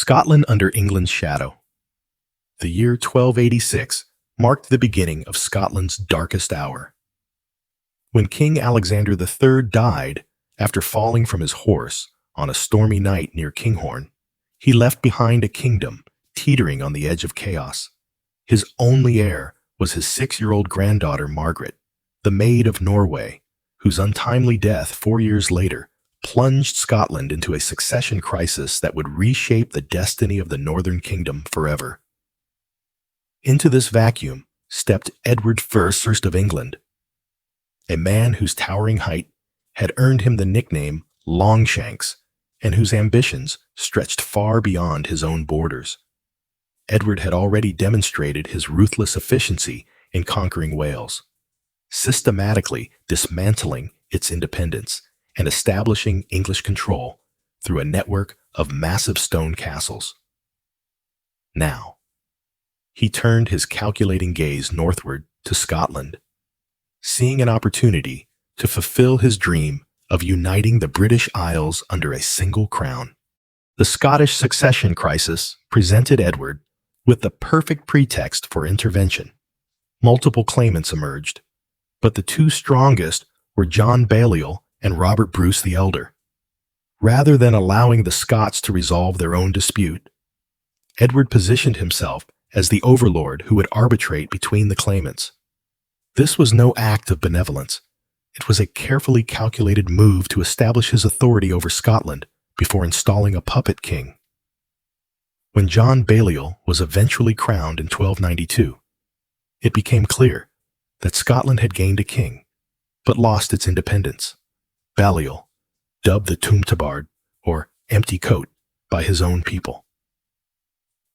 Scotland under England's shadow. The year 1286 marked the beginning of Scotland's darkest hour. When King Alexander III died after falling from his horse on a stormy night near Kinghorn, he left behind a kingdom teetering on the edge of chaos. His only heir was his 6-year-old granddaughter Margaret, the Maid of Norway, whose untimely death 4 years later plunged Scotland into a succession crisis that would reshape the destiny of the Northern Kingdom forever. Into this vacuum stepped Edward I of England, a man whose towering height had earned him the nickname Longshanks and whose ambitions stretched far beyond his own borders. Edward had already demonstrated his ruthless efficiency in conquering Wales, systematically dismantling its independence and establishing English control through a network of massive stone castles. Now, he turned his calculating gaze northward to Scotland, seeing an opportunity to fulfill his dream of uniting the British Isles under a single crown. The Scottish succession crisis presented Edward with the perfect pretext for intervention. Multiple claimants emerged, but the two strongest were John Balliol and Robert Bruce the Elder. Rather than allowing the Scots to resolve their own dispute, Edward positioned himself as the overlord who would arbitrate between the claimants. This was no act of benevolence. It was a carefully calculated move to establish his authority over Scotland before installing a puppet king. When John Balliol was eventually crowned in 1292, it became clear that Scotland had gained a king, but lost its independence. Balliol, dubbed the Tumtabard, or empty coat, by his own people,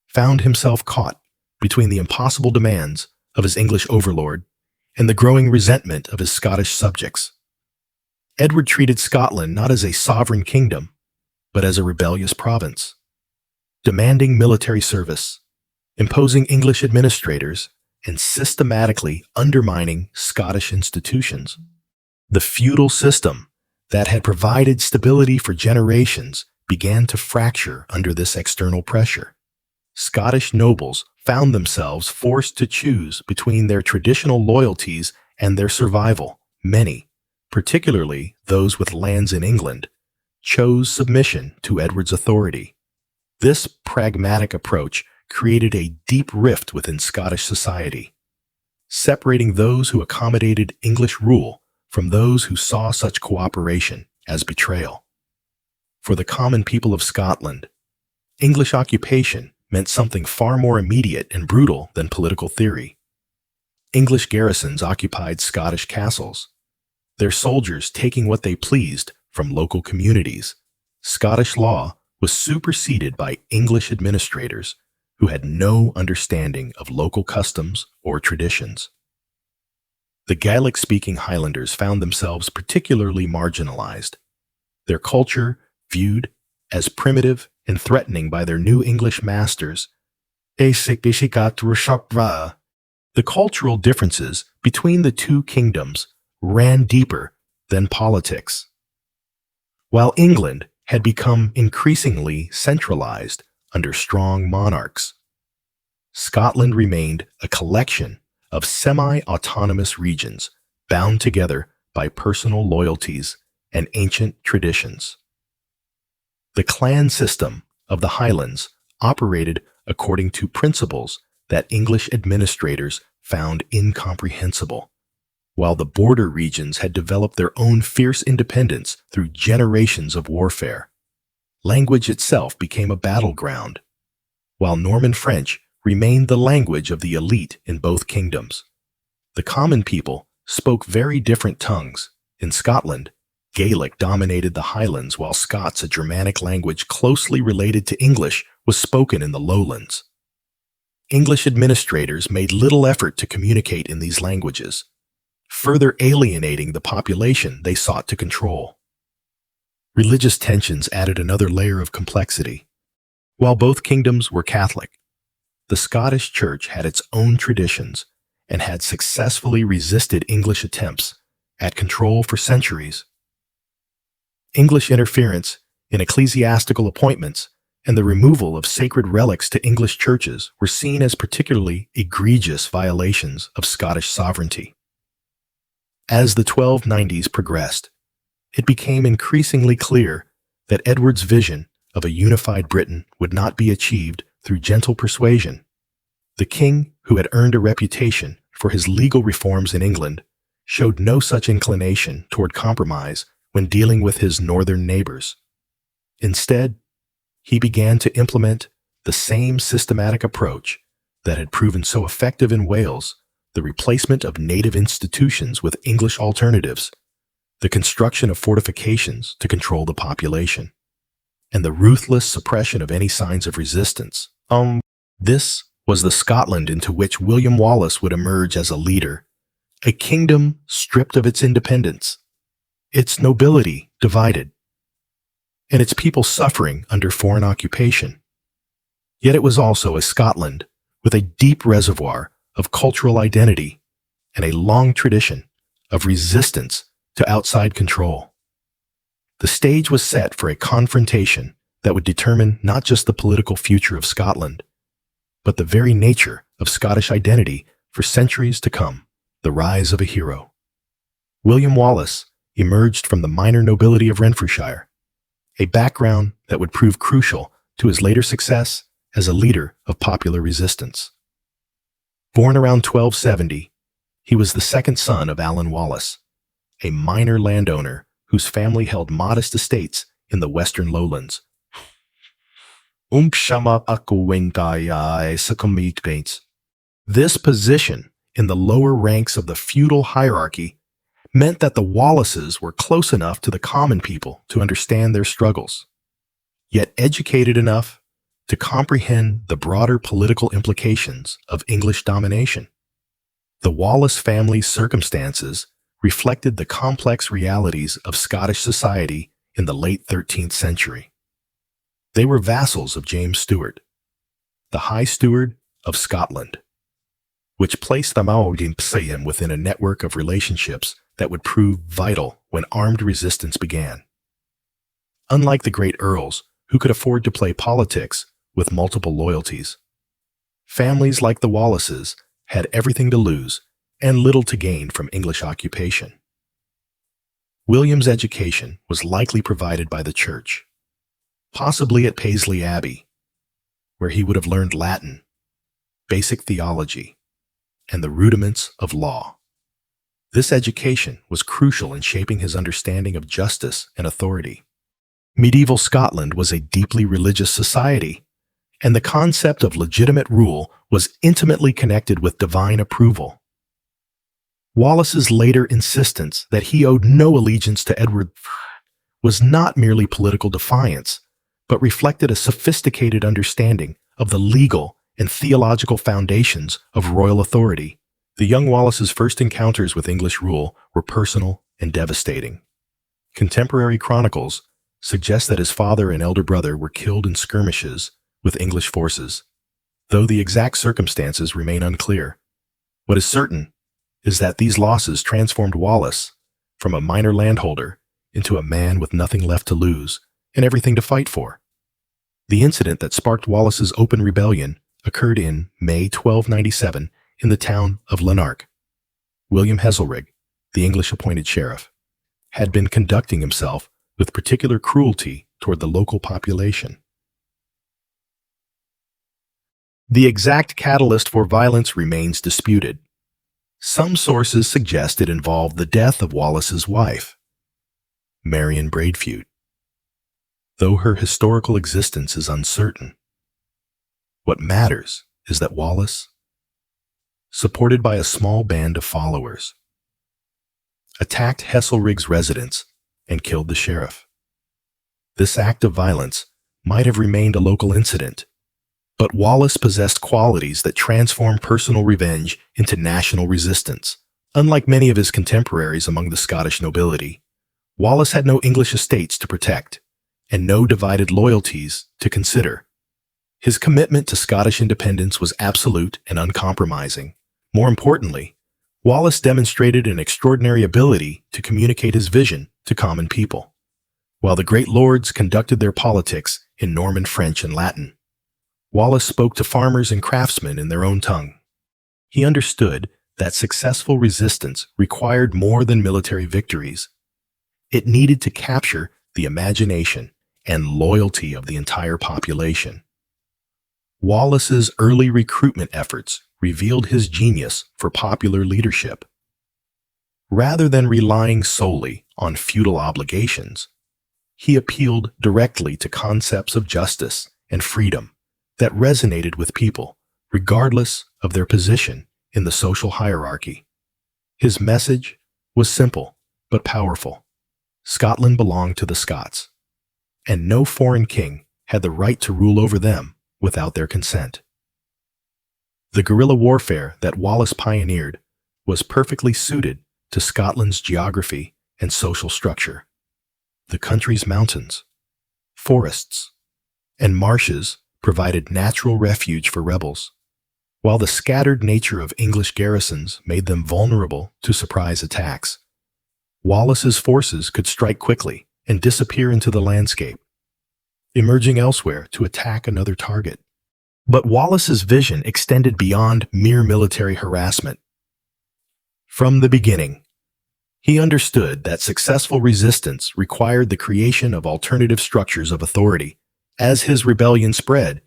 found himself caught between the impossible demands of his English overlord and the growing resentment of his Scottish subjects. Edward treated Scotland not as a sovereign kingdom, but as a rebellious province, demanding military service, imposing English administrators, and systematically undermining Scottish institutions. The feudal system that had provided stability for generations began to fracture under this external pressure. Scottish nobles found themselves forced to choose between their traditional loyalties and their survival. Many, particularly those with lands in England, chose submission to Edward's authority. This pragmatic approach created a deep rift within Scottish society, separating those who accommodated English rule from those who saw such cooperation as betrayal. For the common people of Scotland, English occupation meant something far more immediate and brutal than political theory. English garrisons occupied Scottish castles, their soldiers taking what they pleased from local communities. Scottish law was superseded by English administrators who had no understanding of local customs or traditions. The Gaelic-speaking Highlanders found themselves particularly marginalized, their culture viewed as primitive and threatening by their new English masters. The cultural differences between the two kingdoms ran deeper than politics. While England had become increasingly centralized under strong monarchs, Scotland remained a collection of semi-autonomous regions bound together by personal loyalties and ancient traditions. The clan system of the Highlands operated according to principles that English administrators found incomprehensible, while the border regions had developed their own fierce independence through generations of warfare. Language itself became a battleground, while Norman French remained the language of the elite in both kingdoms. The common people spoke very different tongues. In Scotland, Gaelic dominated the Highlands, while Scots, a Germanic language closely related to English, was spoken in the Lowlands. English administrators made little effort to communicate in these languages, further alienating the population they sought to control. Religious tensions added another layer of complexity. While both kingdoms were Catholic, the Scottish Church had its own traditions and had successfully resisted English attempts at control for centuries. English interference in ecclesiastical appointments and the removal of sacred relics to English churches were seen as particularly egregious violations of Scottish sovereignty. As the 1290s progressed, it became increasingly clear that Edward's vision of a unified Britain would not be achieved through gentle persuasion. The king, who had earned a reputation for his legal reforms in England, showed no such inclination toward compromise when dealing with his northern neighbors. Instead, he began to implement the same systematic approach that had proven so effective in Wales, the replacement of native institutions with English alternatives, the construction of fortifications to control the population, and the ruthless suppression of any signs of resistance. This was the Scotland into which William Wallace would emerge as a leader, a kingdom stripped of its independence, its nobility divided, and its people suffering under foreign occupation. Yet it was also a Scotland with a deep reservoir of cultural identity and a long tradition of resistance to outside control. The stage was set for a confrontation that would determine not just the political future of Scotland, but the very nature of Scottish identity for centuries to come, the rise of a hero. William Wallace emerged from the minor nobility of Renfrewshire, a background that would prove crucial to his later success as a leader of popular resistance. Born around 1270, he was the second son of Alan Wallace, a minor landowner whose family held modest estates in the western lowlands. This position in the lower ranks of the feudal hierarchy meant that the Wallaces were close enough to the common people to understand their struggles, yet educated enough to comprehend the broader political implications of English domination. The Wallace family's circumstances reflected the complex realities of Scottish society in the late 13th century. They were vassals of James Stuart, the High Steward of Scotland, which placed them within a network of relationships that would prove vital when armed resistance began. Unlike the great earls, who could afford to play politics with multiple loyalties, families like the Wallaces had everything to lose and little to gain from English occupation. William's education was likely provided by the church, possibly at Paisley Abbey, where he would have learned Latin, basic theology, and the rudiments of law. This education was crucial in shaping his understanding of justice and authority. Medieval Scotland was a deeply religious society, and the concept of legitimate rule was intimately connected with divine approval. Wallace's later insistence that he owed no allegiance to Edward was not merely political defiance, but reflected a sophisticated understanding of the legal and theological foundations of royal authority. The young Wallace's first encounters with English rule were personal and devastating. Contemporary chronicles suggest that his father and elder brother were killed in skirmishes with English forces, though the exact circumstances remain unclear. What is certain is that these losses transformed Wallace from a minor landholder into a man with nothing left to lose and everything to fight for. The incident that sparked Wallace's open rebellion occurred in May 1297 in the town of Lanark. William Heselrigg, the English-appointed sheriff, had been conducting himself with particular cruelty toward the local population. The exact catalyst for violence remains disputed. Some sources suggest it involved the death of Wallace's wife, Marion Bradefeud, though her historical existence is uncertain. What matters is that Wallace, supported by a small band of followers, attacked Heselrigg's residence and killed the sheriff. This act of violence might have remained a local incident, but Wallace possessed qualities that transformed personal revenge into national resistance. Unlike many of his contemporaries among the Scottish nobility, Wallace had no English estates to protect and no divided loyalties to consider. His commitment to Scottish independence was absolute and uncompromising. More importantly, Wallace demonstrated an extraordinary ability to communicate his vision to common people. While the great lords conducted their politics in Norman French and Latin. Wallace spoke to farmers and craftsmen in their own tongue. He understood that successful resistance required more than military victories. It needed to capture the imagination and loyalty of the entire population. Wallace's early recruitment efforts revealed his genius for popular leadership. Rather than relying solely on feudal obligations, he appealed directly to concepts of justice and freedom that resonated with people, regardless of their position in the social hierarchy. His message was simple but powerful. Scotland belonged to the Scots, and no foreign king had the right to rule over them without their consent. The guerrilla warfare that Wallace pioneered was perfectly suited to Scotland's geography and social structure. The country's mountains, forests, and marshes provided natural refuge for rebels, while the scattered nature of English garrisons made them vulnerable to surprise attacks. Wallace's forces could strike quickly and disappear into the landscape, emerging elsewhere to attack another target. But Wallace's vision extended beyond mere military harassment. From the beginning, he understood that successful resistance required the creation of alternative structures of authority. As his rebellion spread,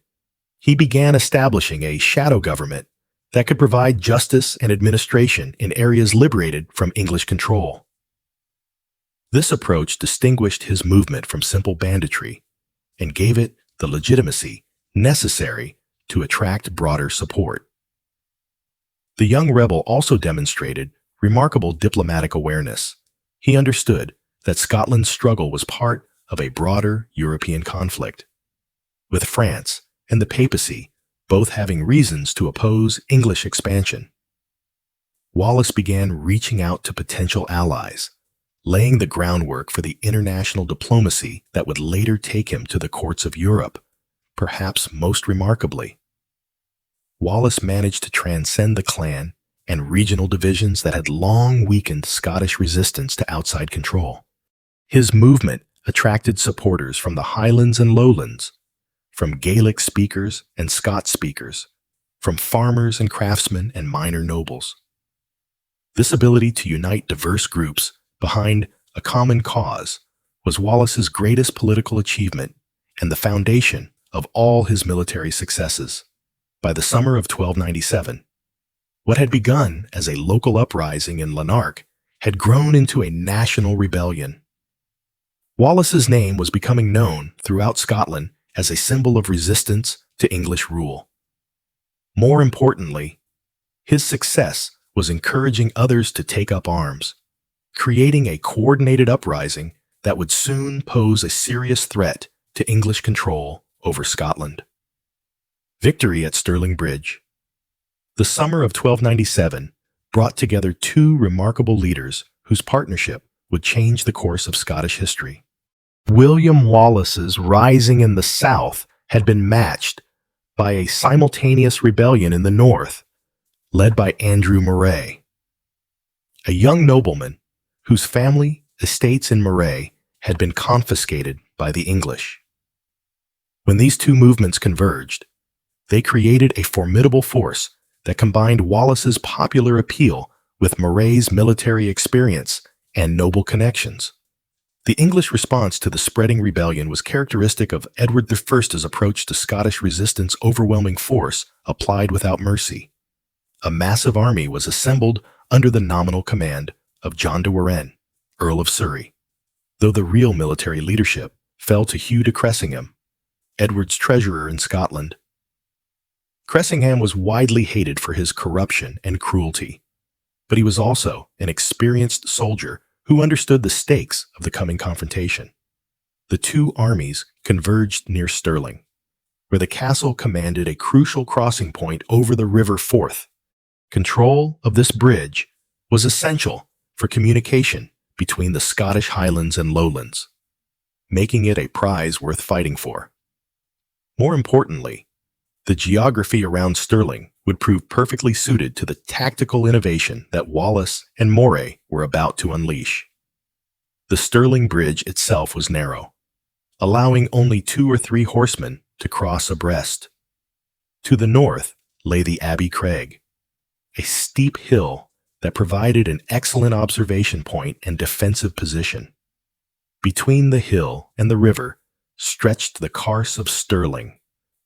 he began establishing a shadow government that could provide justice and administration in areas liberated from English control. This approach distinguished his movement from simple banditry and gave it the legitimacy necessary to attract broader support. The young rebel also demonstrated remarkable diplomatic awareness. He understood that Scotland's struggle was part of a broader European conflict, with France and the papacy both having reasons to oppose English expansion. Wallace began reaching out to potential allies, laying the groundwork for the international diplomacy that would later take him to the courts of Europe. Perhaps most remarkably, Wallace managed to transcend the clan and regional divisions that had long weakened Scottish resistance to outside control. His movement attracted supporters from the Highlands and Lowlands, from Gaelic speakers and Scots speakers, from farmers and craftsmen and minor nobles. This ability to unite diverse groups behind a common cause was Wallace's greatest political achievement and the foundation of all his military successes. By the summer of 1297, what had begun as a local uprising in Lanark had grown into a national rebellion. Wallace's name was becoming known throughout Scotland as a symbol of resistance to English rule. More importantly, his success was encouraging others to take up arms, creating a coordinated uprising that would soon pose a serious threat to English control over Scotland. Victory at Stirling Bridge. The summer of 1297 brought together two remarkable leaders whose partnership would change the course of Scottish history. William Wallace's rising in the south had been matched by a simultaneous rebellion in the north, led by Andrew Moray, a young nobleman whose family estates in Moray had been confiscated by the English. When these two movements converged, they created a formidable force that combined Wallace's popular appeal with Moray's military experience and noble connections. The English response to the spreading rebellion was characteristic of Edward I's approach to Scottish resistance: overwhelming force applied without mercy. A massive army was assembled under the nominal command of John de Warenne, Earl of Surrey, though the real military leadership fell to Hugh de Cressingham, Edward's treasurer in Scotland. Cressingham was widely hated for his corruption and cruelty, but he was also an experienced soldier who understood the stakes of the coming confrontation. The two armies converged near Stirling, where the castle commanded a crucial crossing point over the River Forth. Control of this bridge was essential for communication between the Scottish Highlands and Lowlands, making it a prize worth fighting for. More importantly, the geography around Stirling would prove perfectly suited to the tactical innovation that Wallace and Moray were about to unleash. The Stirling Bridge itself was narrow, allowing only 2 or 3 horsemen to cross abreast. To the north lay the Abbey Craig, a steep hill that provided an excellent observation point and defensive position. Between the hill and the river stretched the Carse of Stirling,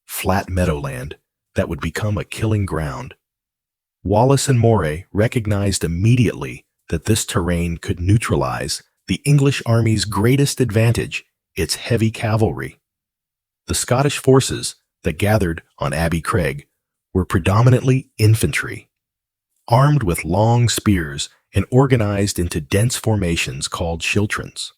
flat meadowland that would become a killing ground. Wallace and Moray recognized immediately that this terrain could neutralize the English army's greatest advantage, its heavy cavalry. The Scottish forces that gathered on Abbey Craig were predominantly infantry, armed with long spears and organized into dense formations called schiltrons.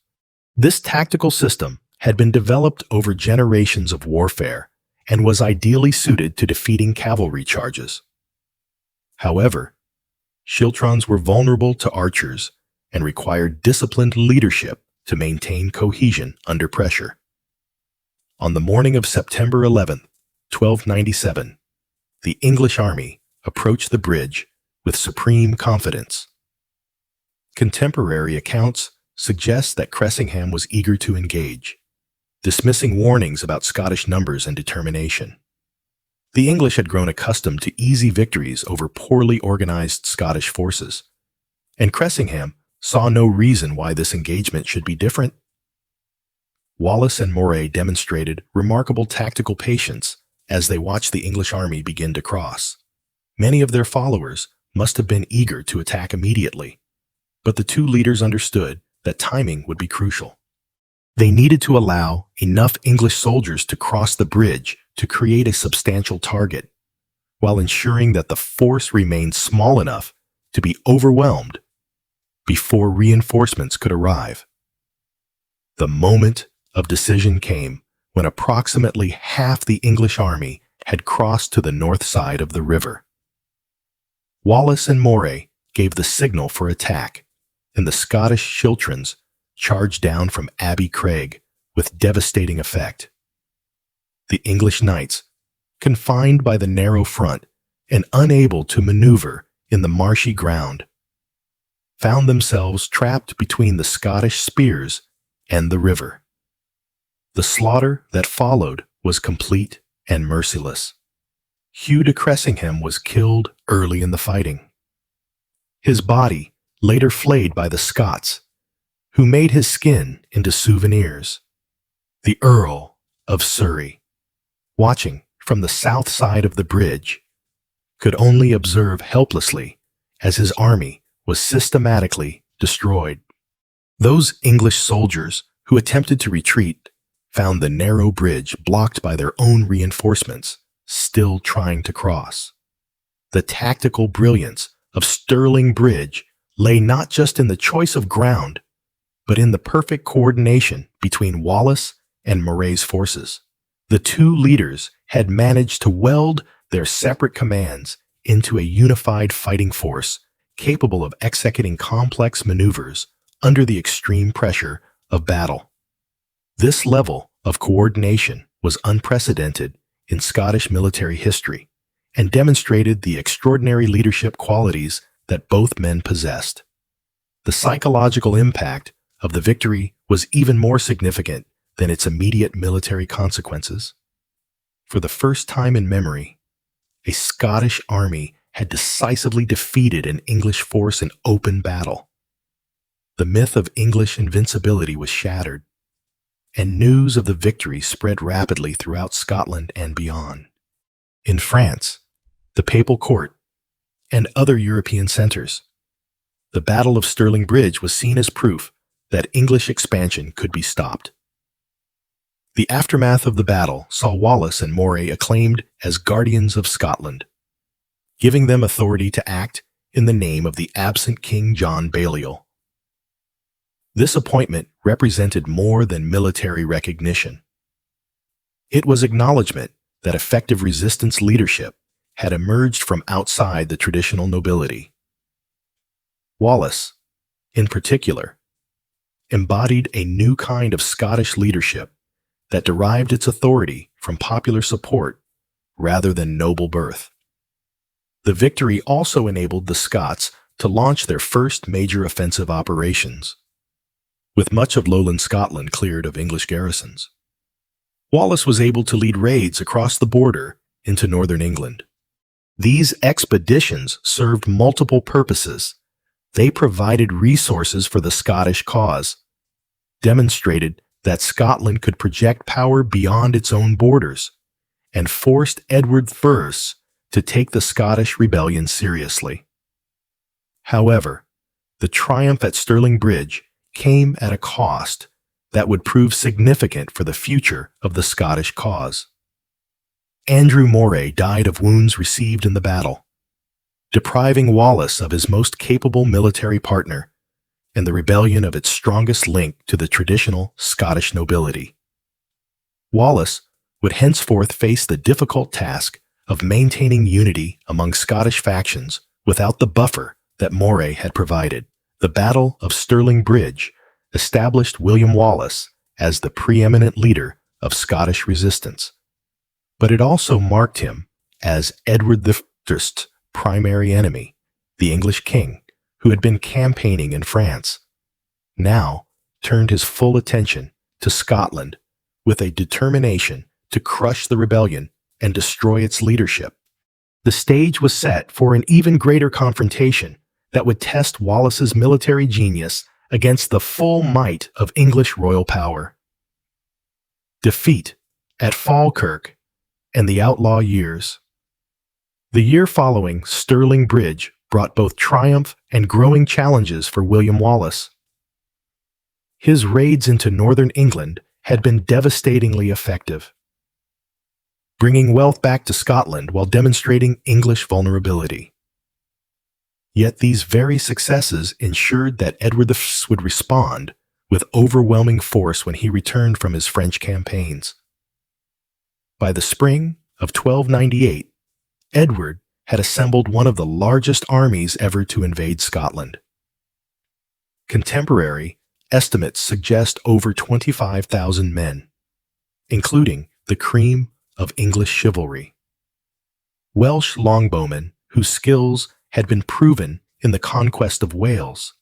This tactical system had been developed over generations of warfare and was ideally suited to defeating cavalry charges. However, schiltrons were vulnerable to archers and required disciplined leadership to maintain cohesion under pressure. On the morning of September 11, 1297, the English army approached the bridge with supreme confidence. Contemporary accounts suggest that Cressingham was eager to engage, dismissing warnings about Scottish numbers and determination. The English had grown accustomed to easy victories over poorly organized Scottish forces, and Cressingham saw no reason why this engagement should be different. Wallace and Moray demonstrated remarkable tactical patience as they watched the English army begin to cross. Many of their followers must have been eager to attack immediately, but the two leaders understood that timing would be crucial. They needed to allow enough English soldiers to cross the bridge to create a substantial target, while ensuring that the force remained small enough to be overwhelmed before reinforcements could arrive. The moment of decision came when approximately half the English army had crossed to the north side of the river. Wallace and Moray gave the signal for attack, and the Scottish schiltrons charged down from Abbey Craig with devastating effect. The English knights, confined by the narrow front and unable to maneuver in the marshy ground, found themselves trapped between the Scottish spears and the river. The slaughter that followed was complete and merciless. Hugh de Cressingham was killed early in the fighting. His body later flayed by the Scots, who made his skin into souvenirs. The Earl of Surrey, watching from the south side of the bridge, could only observe helplessly as his army was systematically destroyed. Those English soldiers who attempted to retreat found the narrow bridge blocked by their own reinforcements, still trying to cross. The tactical brilliance of Stirling Bridge lay not just in the choice of ground, but in the perfect coordination between Wallace and Moray's forces. The two leaders had managed to weld their separate commands into a unified fighting force capable of executing complex maneuvers under the extreme pressure of battle. This level of coordination was unprecedented in Scottish military history and demonstrated the extraordinary leadership qualities that both men possessed. The psychological impact of the victory was even more significant than its immediate military consequences. For the first time in memory, a Scottish army had decisively defeated an English force in open battle. The myth of English invincibility was shattered, and news of the victory spread rapidly throughout Scotland and beyond. In France, the Papal Court, and other European centers, the Battle of Stirling Bridge was seen as proof that English expansion could be stopped. The aftermath of the battle saw Wallace and Moray acclaimed as guardians of Scotland, giving them authority to act in the name of the absent King John Balliol. This appointment represented more than military recognition. It was acknowledgement that effective resistance leadership had emerged from outside the traditional nobility. Wallace, in particular, embodied a new kind of Scottish leadership that derived its authority from popular support rather than noble birth. The victory also enabled the Scots to launch their first major offensive operations, with much of lowland Scotland cleared of English garrisons. Wallace was able to lead raids across the border into northern England. These expeditions served multiple purposes. They provided resources for the Scottish cause, demonstrated that Scotland could project power beyond its own borders, and forced Edward I to take the Scottish rebellion seriously. However, the triumph at Stirling Bridge came at a cost that would prove significant for the future of the Scottish cause. Andrew Moray died of wounds received in the battle, depriving Wallace of his most capable military partner and the rebellion of its strongest link to the traditional Scottish nobility. Wallace would henceforth face the difficult task of maintaining unity among Scottish factions without the buffer that Moray had provided. The Battle of Stirling Bridge established William Wallace as the preeminent leader of Scottish resistance, but it also marked him as Edward I's primary enemy, the English king, who had been campaigning in France, now turned his full attention to Scotland with a determination to crush the rebellion and destroy its leadership. The stage was set for an even greater confrontation that would test Wallace's military genius against the full might of English royal power. Defeat at Falkirk and the outlaw years. The year following Stirling Bridge brought both triumph and growing challenges for William Wallace. His raids into northern England had been devastatingly effective, bringing wealth back to Scotland while demonstrating English vulnerability. Yet these very successes ensured that Edward I would respond with overwhelming force when he returned from his French campaigns. By the spring of 1298, Edward had assembled one of the largest armies ever to invade Scotland. Contemporary estimates suggest over 25,000 men, including the cream of English chivalry. Welsh longbowmen whose skills had been proven in the conquest of Wales,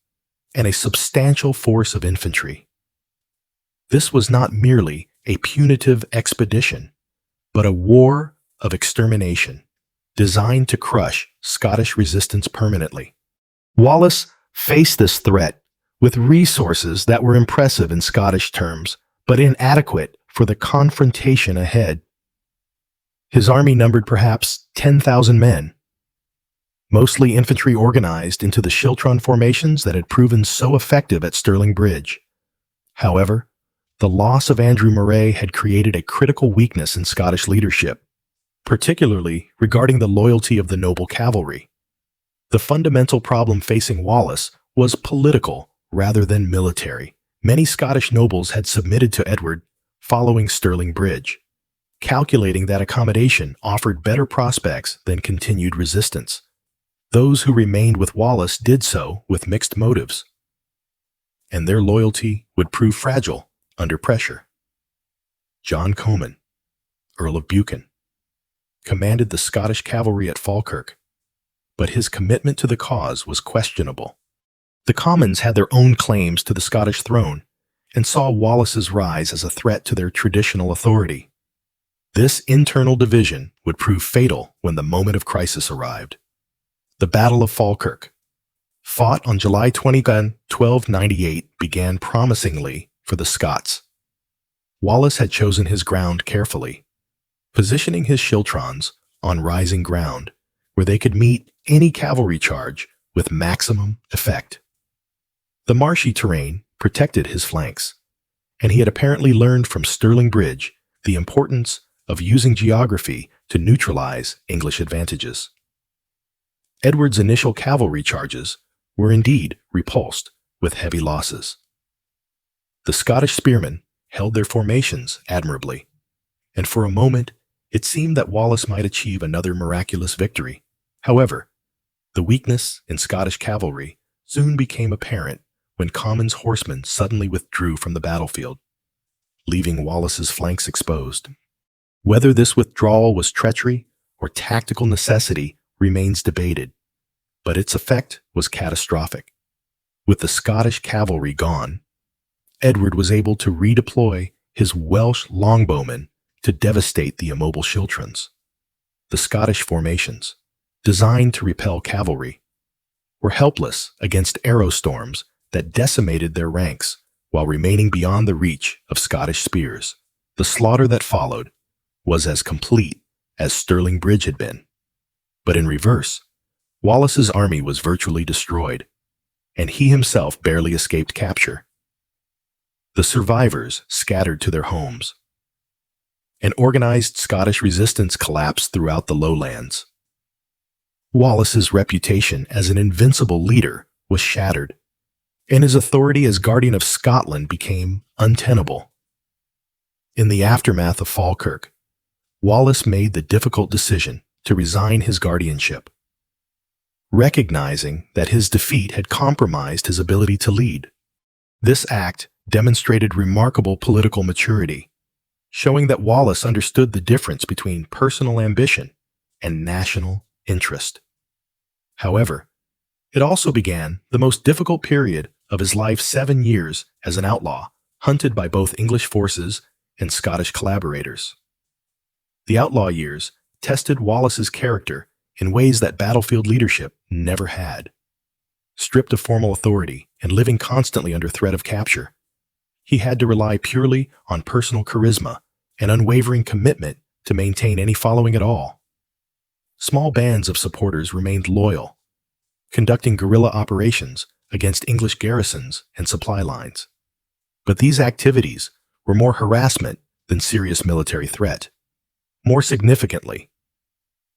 and a substantial force of infantry. This was not merely a punitive expedition, but a war of extermination designed to crush Scottish resistance permanently. Wallace faced this threat with resources that were impressive in Scottish terms, but inadequate for the confrontation ahead. His army numbered perhaps 10,000 men, mostly infantry organized into the Schiltron formations that had proven so effective at Stirling Bridge. However, the loss of Andrew Moray had created a critical weakness in Scottish leadership, particularly regarding the loyalty of the noble cavalry. The fundamental problem facing Wallace was political rather than military. Many Scottish nobles had submitted to Edward following Stirling Bridge, calculating that accommodation offered better prospects than continued resistance. Those who remained with Wallace did so with mixed motives, and their loyalty would prove fragile under pressure. John Comyn, Earl of Buchan, commanded the Scottish cavalry at Falkirk, but his commitment to the cause was questionable. The Commons had their own claims to the Scottish throne and saw Wallace's rise as a threat to their traditional authority. This internal division would prove fatal when the moment of crisis arrived. The Battle of Falkirk, fought on July 22, 1298, began promisingly for the Scots. Wallace had chosen his ground carefully, positioning his schiltrons on rising ground where they could meet any cavalry charge with maximum effect. The marshy terrain protected his flanks, and he had apparently learned from Stirling Bridge the importance of using geography to neutralize English advantages. Edward's initial cavalry charges were indeed repulsed with heavy losses. The Scottish spearmen held their formations admirably, and for a moment it seemed that Wallace might achieve another miraculous victory. However, the weakness in Scottish cavalry soon became apparent when Comyn's horsemen suddenly withdrew from the battlefield, leaving Wallace's flanks exposed. Whether this withdrawal was treachery or tactical necessity remains debated, but its effect was catastrophic. With the Scottish cavalry gone, Edward was able to redeploy his Welsh longbowmen to devastate the immobile schiltrons. The Scottish formations, designed to repel cavalry, were helpless against arrow storms that decimated their ranks while remaining beyond the reach of Scottish spears. The slaughter that followed was as complete as Stirling Bridge had been. But in reverse, Wallace's army was virtually destroyed, and he himself barely escaped capture. The survivors scattered to their homes. An organized Scottish resistance collapsed throughout the lowlands. Wallace's reputation as an invincible leader was shattered, and his authority as guardian of Scotland became untenable. In the aftermath of Falkirk, Wallace made the difficult decision to resign his guardianship, recognizing that his defeat had compromised his ability to lead. This act demonstrated remarkable political maturity, showing that Wallace understood the difference between personal ambition and national interest. However, it also began the most difficult period of his life: 7 years as an outlaw, hunted by both English forces and Scottish collaborators. The outlaw years tested Wallace's character in ways that battlefield leadership never had. Stripped of formal authority and living constantly under threat of capture, he had to rely purely on personal charisma and unwavering commitment to maintain any following at all. Small bands of supporters remained loyal, conducting guerrilla operations against English garrisons and supply lines. But these activities were more harassment than serious military threat. More significantly,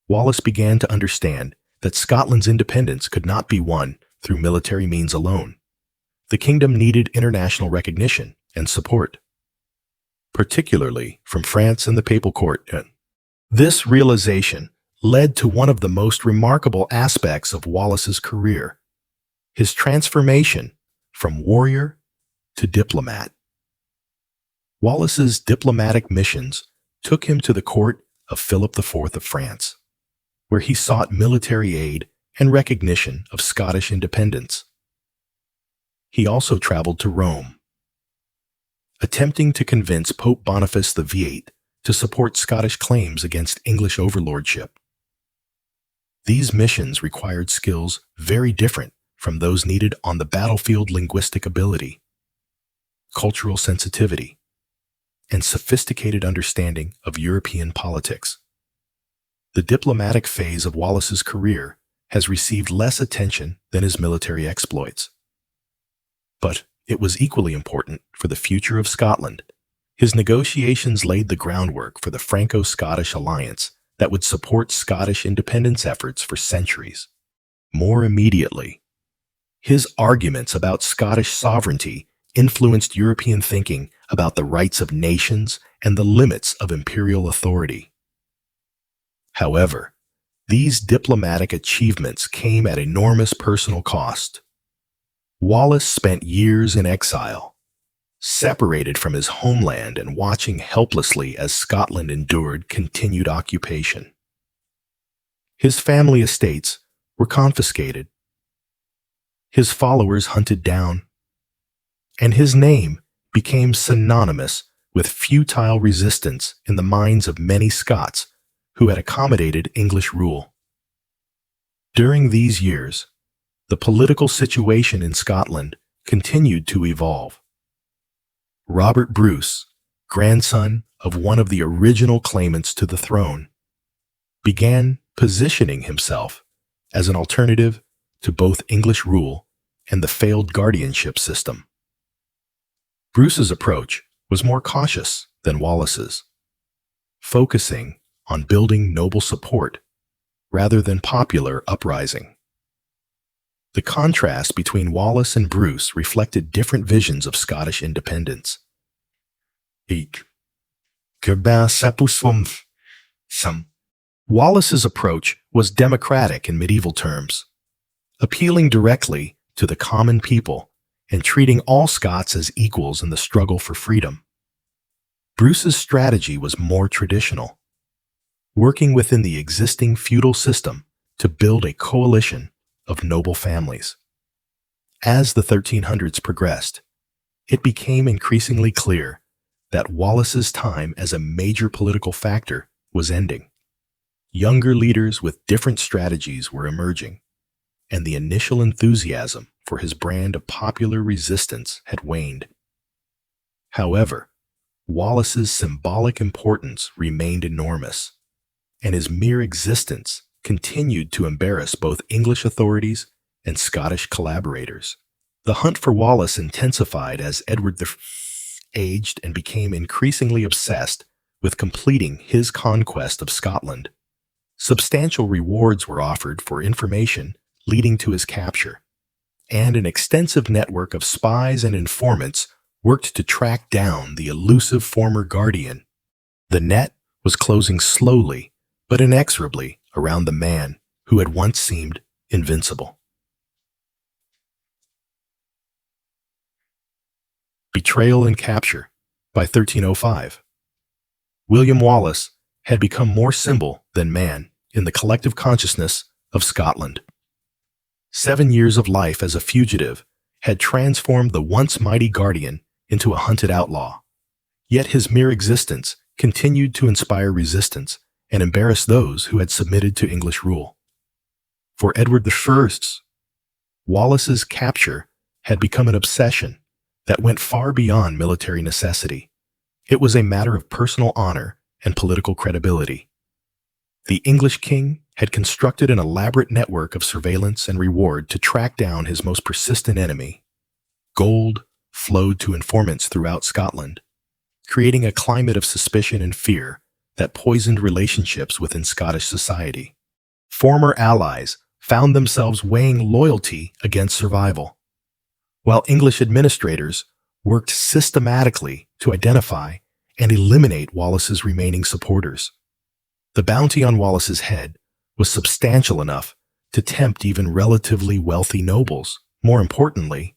Wallace began to understand that Scotland's independence could not be won through military means alone. The kingdom needed international recognition and support, particularly from France and the Papal Court. This realization led to one of the most remarkable aspects of Wallace's career: his transformation from warrior to diplomat. Wallace's diplomatic missions took him to the court of Philip IV of France, where he sought military aid and recognition of Scottish independence. He also traveled to Rome, attempting to convince Pope Boniface VIII to support Scottish claims against English overlordship. These missions required skills very different from those needed on the battlefield: linguistic ability, cultural sensitivity, and sophisticated understanding of European politics. The diplomatic phase of Wallace's career has received less attention than his military exploits. But it was equally important for the future of Scotland. His negotiations laid the groundwork for the Franco-Scottish alliance that would support Scottish independence efforts for centuries. More immediately, his arguments about Scottish sovereignty influenced European thinking about the rights of nations and the limits of imperial authority. However, these diplomatic achievements came at enormous personal cost. Wallace spent years in exile, separated from his homeland and watching helplessly as Scotland endured continued occupation. His family estates were confiscated, his followers hunted down, and his name became synonymous with futile resistance in the minds of many Scots who had accommodated English rule. During these years, the political situation in Scotland continued to evolve. Robert Bruce, grandson of one of the original claimants to the throne, began positioning himself as an alternative to both English rule and the failed guardianship system. Bruce's approach was more cautious than Wallace's, focusing on building noble support rather than popular uprising. The contrast between Wallace and Bruce reflected different visions of Scottish independence. Wallace's approach was democratic in medieval terms, appealing directly to the common people and treating all Scots as equals in the struggle for freedom. Bruce's strategy was more traditional, working within the existing feudal system to build a coalition of noble families. As the 1300s progressed, it became increasingly clear that Wallace's time as a major political factor was ending. Younger leaders with different strategies were emerging, and the initial enthusiasm for his brand of popular resistance had waned. However, Wallace's symbolic importance remained enormous, and his mere existence continued to embarrass both English authorities and Scottish collaborators. The hunt for Wallace intensified as Edward I aged and became increasingly obsessed with completing his conquest of Scotland. Substantial rewards were offered for information leading to his capture, and an extensive network of spies and informants worked to track down the elusive former guardian. The net was closing slowly but inexorably around the man who had once seemed invincible. Betrayal and Capture. By 1305, William Wallace had become more symbol than man in the collective consciousness of Scotland. 7 years of life as a fugitive had transformed the once mighty guardian into a hunted outlaw, yet his mere existence continued to inspire resistance and embarrass those who had submitted to English rule. For Edward I, Wallace's capture had become an obsession that went far beyond military necessity. It was a matter of personal honor and political credibility. The English king had constructed an elaborate network of surveillance and reward to track down his most persistent enemy. Gold flowed to informants throughout Scotland, creating a climate of suspicion and fear that poisoned relationships within Scottish society. Former allies found themselves weighing loyalty against survival, while English administrators worked systematically to identify and eliminate Wallace's remaining supporters. The bounty on Wallace's head was substantial enough to tempt even relatively wealthy nobles. More importantly,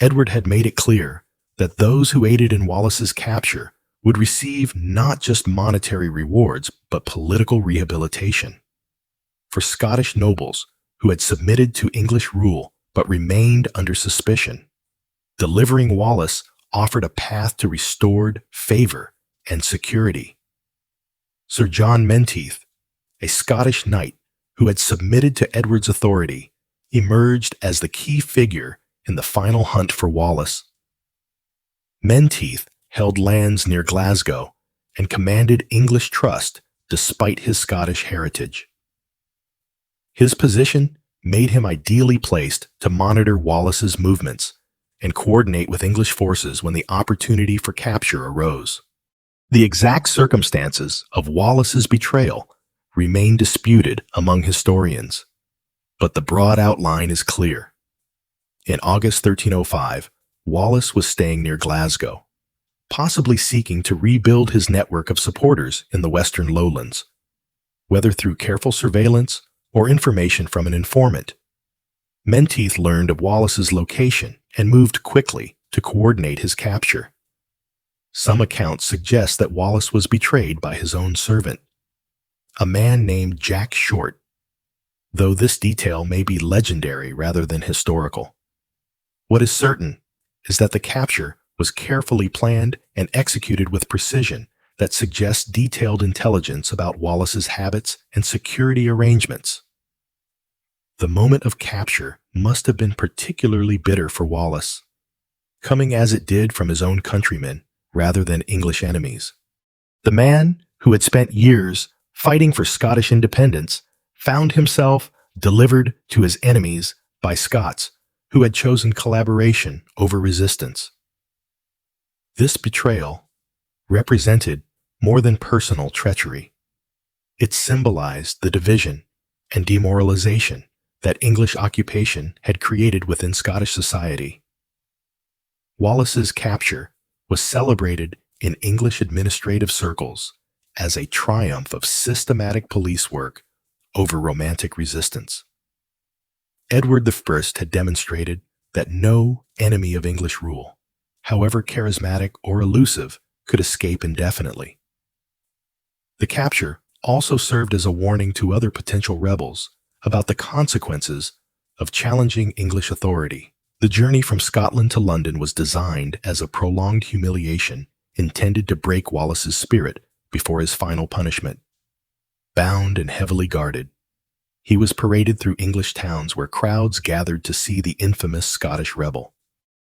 Edward had made it clear that those who aided in Wallace's capture would receive not just monetary rewards, but political rehabilitation. For Scottish nobles who had submitted to English rule but remained under suspicion, delivering Wallace offered a path to restored favor and security. Sir John Menteith, a Scottish knight who had submitted to Edward's authority, emerged as the key figure in the final hunt for Wallace. Menteith held lands near Glasgow and commanded English trust despite his Scottish heritage. His position made him ideally placed to monitor Wallace's movements and coordinate with English forces when the opportunity for capture arose. The exact circumstances of Wallace's betrayal remain disputed among historians, but the broad outline is clear. In August 1305, Wallace was staying near Glasgow, possibly seeking to rebuild his network of supporters in the Western Lowlands, whether through careful surveillance or information from an informant. Menteith learned of Wallace's location and moved quickly to coordinate his capture. Some accounts suggest that Wallace was betrayed by his own servant, a man named Jack Short, though this detail may be legendary rather than historical. What is certain is that the capture was carefully planned and executed with precision that suggests detailed intelligence about Wallace's habits and security arrangements. The moment of capture must have been particularly bitter for Wallace, coming as it did from his own countrymen rather than English enemies. The man who had spent years fighting for Scottish independence found himself delivered to his enemies by Scots who had chosen collaboration over resistance. This betrayal represented more than personal treachery. It symbolized the division and demoralization that English occupation had created within Scottish society. Wallace's capture was celebrated in English administrative circles as a triumph of systematic police work over romantic resistance. Edward I had demonstrated that no enemy of English rule, however charismatic or elusive, could escape indefinitely. The capture also served as a warning to other potential rebels about the consequences of challenging English authority. The journey from Scotland to London was designed as a prolonged humiliation intended to break Wallace's spirit before his final punishment. Bound and heavily guarded, he was paraded through English towns where crowds gathered to see the infamous Scottish rebel.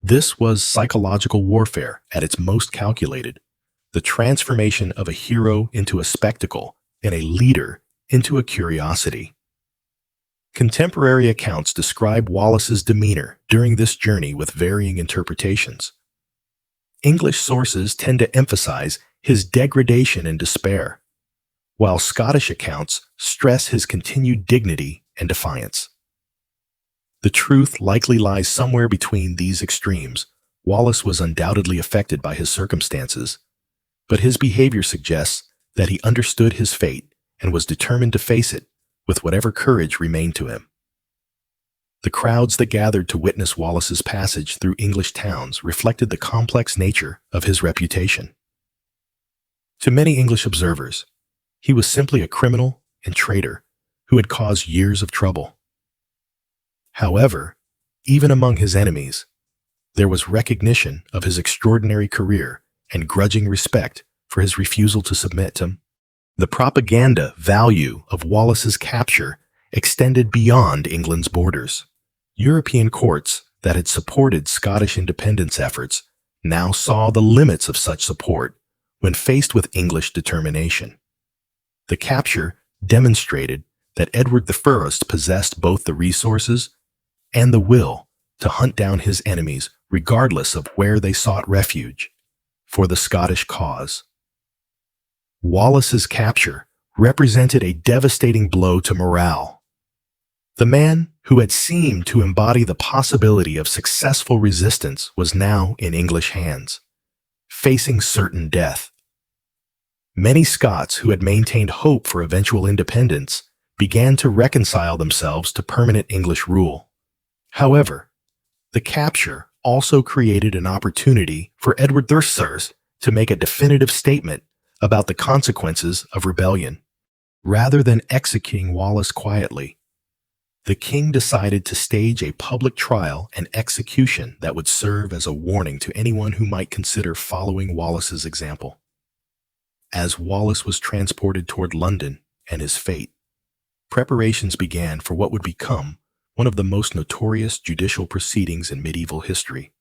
This was psychological warfare at its most calculated, the transformation of a hero into a spectacle and a leader into a curiosity. Contemporary accounts describe Wallace's demeanor during this journey with varying interpretations. English sources tend to emphasize his degradation and despair, while Scottish accounts stress his continued dignity and defiance. The truth likely lies somewhere between these extremes. Wallace was undoubtedly affected by his circumstances, but his behavior suggests that he understood his fate and was determined to face it with whatever courage remained to him. The crowds that gathered to witness Wallace's passage through English towns reflected the complex nature of his reputation. To many English observers, he was simply a criminal and traitor who had caused years of trouble. However, even among his enemies, there was recognition of his extraordinary career and grudging respect for his refusal to submit to him. The propaganda value of Wallace's capture extended beyond England's borders. European courts that had supported Scottish independence efforts now saw the limits of such support when faced with English determination. The capture demonstrated that Edward I possessed both the resources and the will to hunt down his enemies regardless of where they sought refuge for the Scottish cause. Wallace's capture represented a devastating blow to morale. The man who had seemed to embody the possibility of successful resistance was now in English hands, facing certain death. Many Scots who had maintained hope for eventual independence began to reconcile themselves to permanent English rule. However, the capture also created an opportunity for Edward III to make a definitive statement about the consequences of rebellion. Rather than executing Wallace quietly, the king decided to stage a public trial and execution that would serve as a warning to anyone who might consider following Wallace's example. As Wallace was transported toward London and his fate, preparations began for what would become one of the most notorious judicial proceedings in medieval history.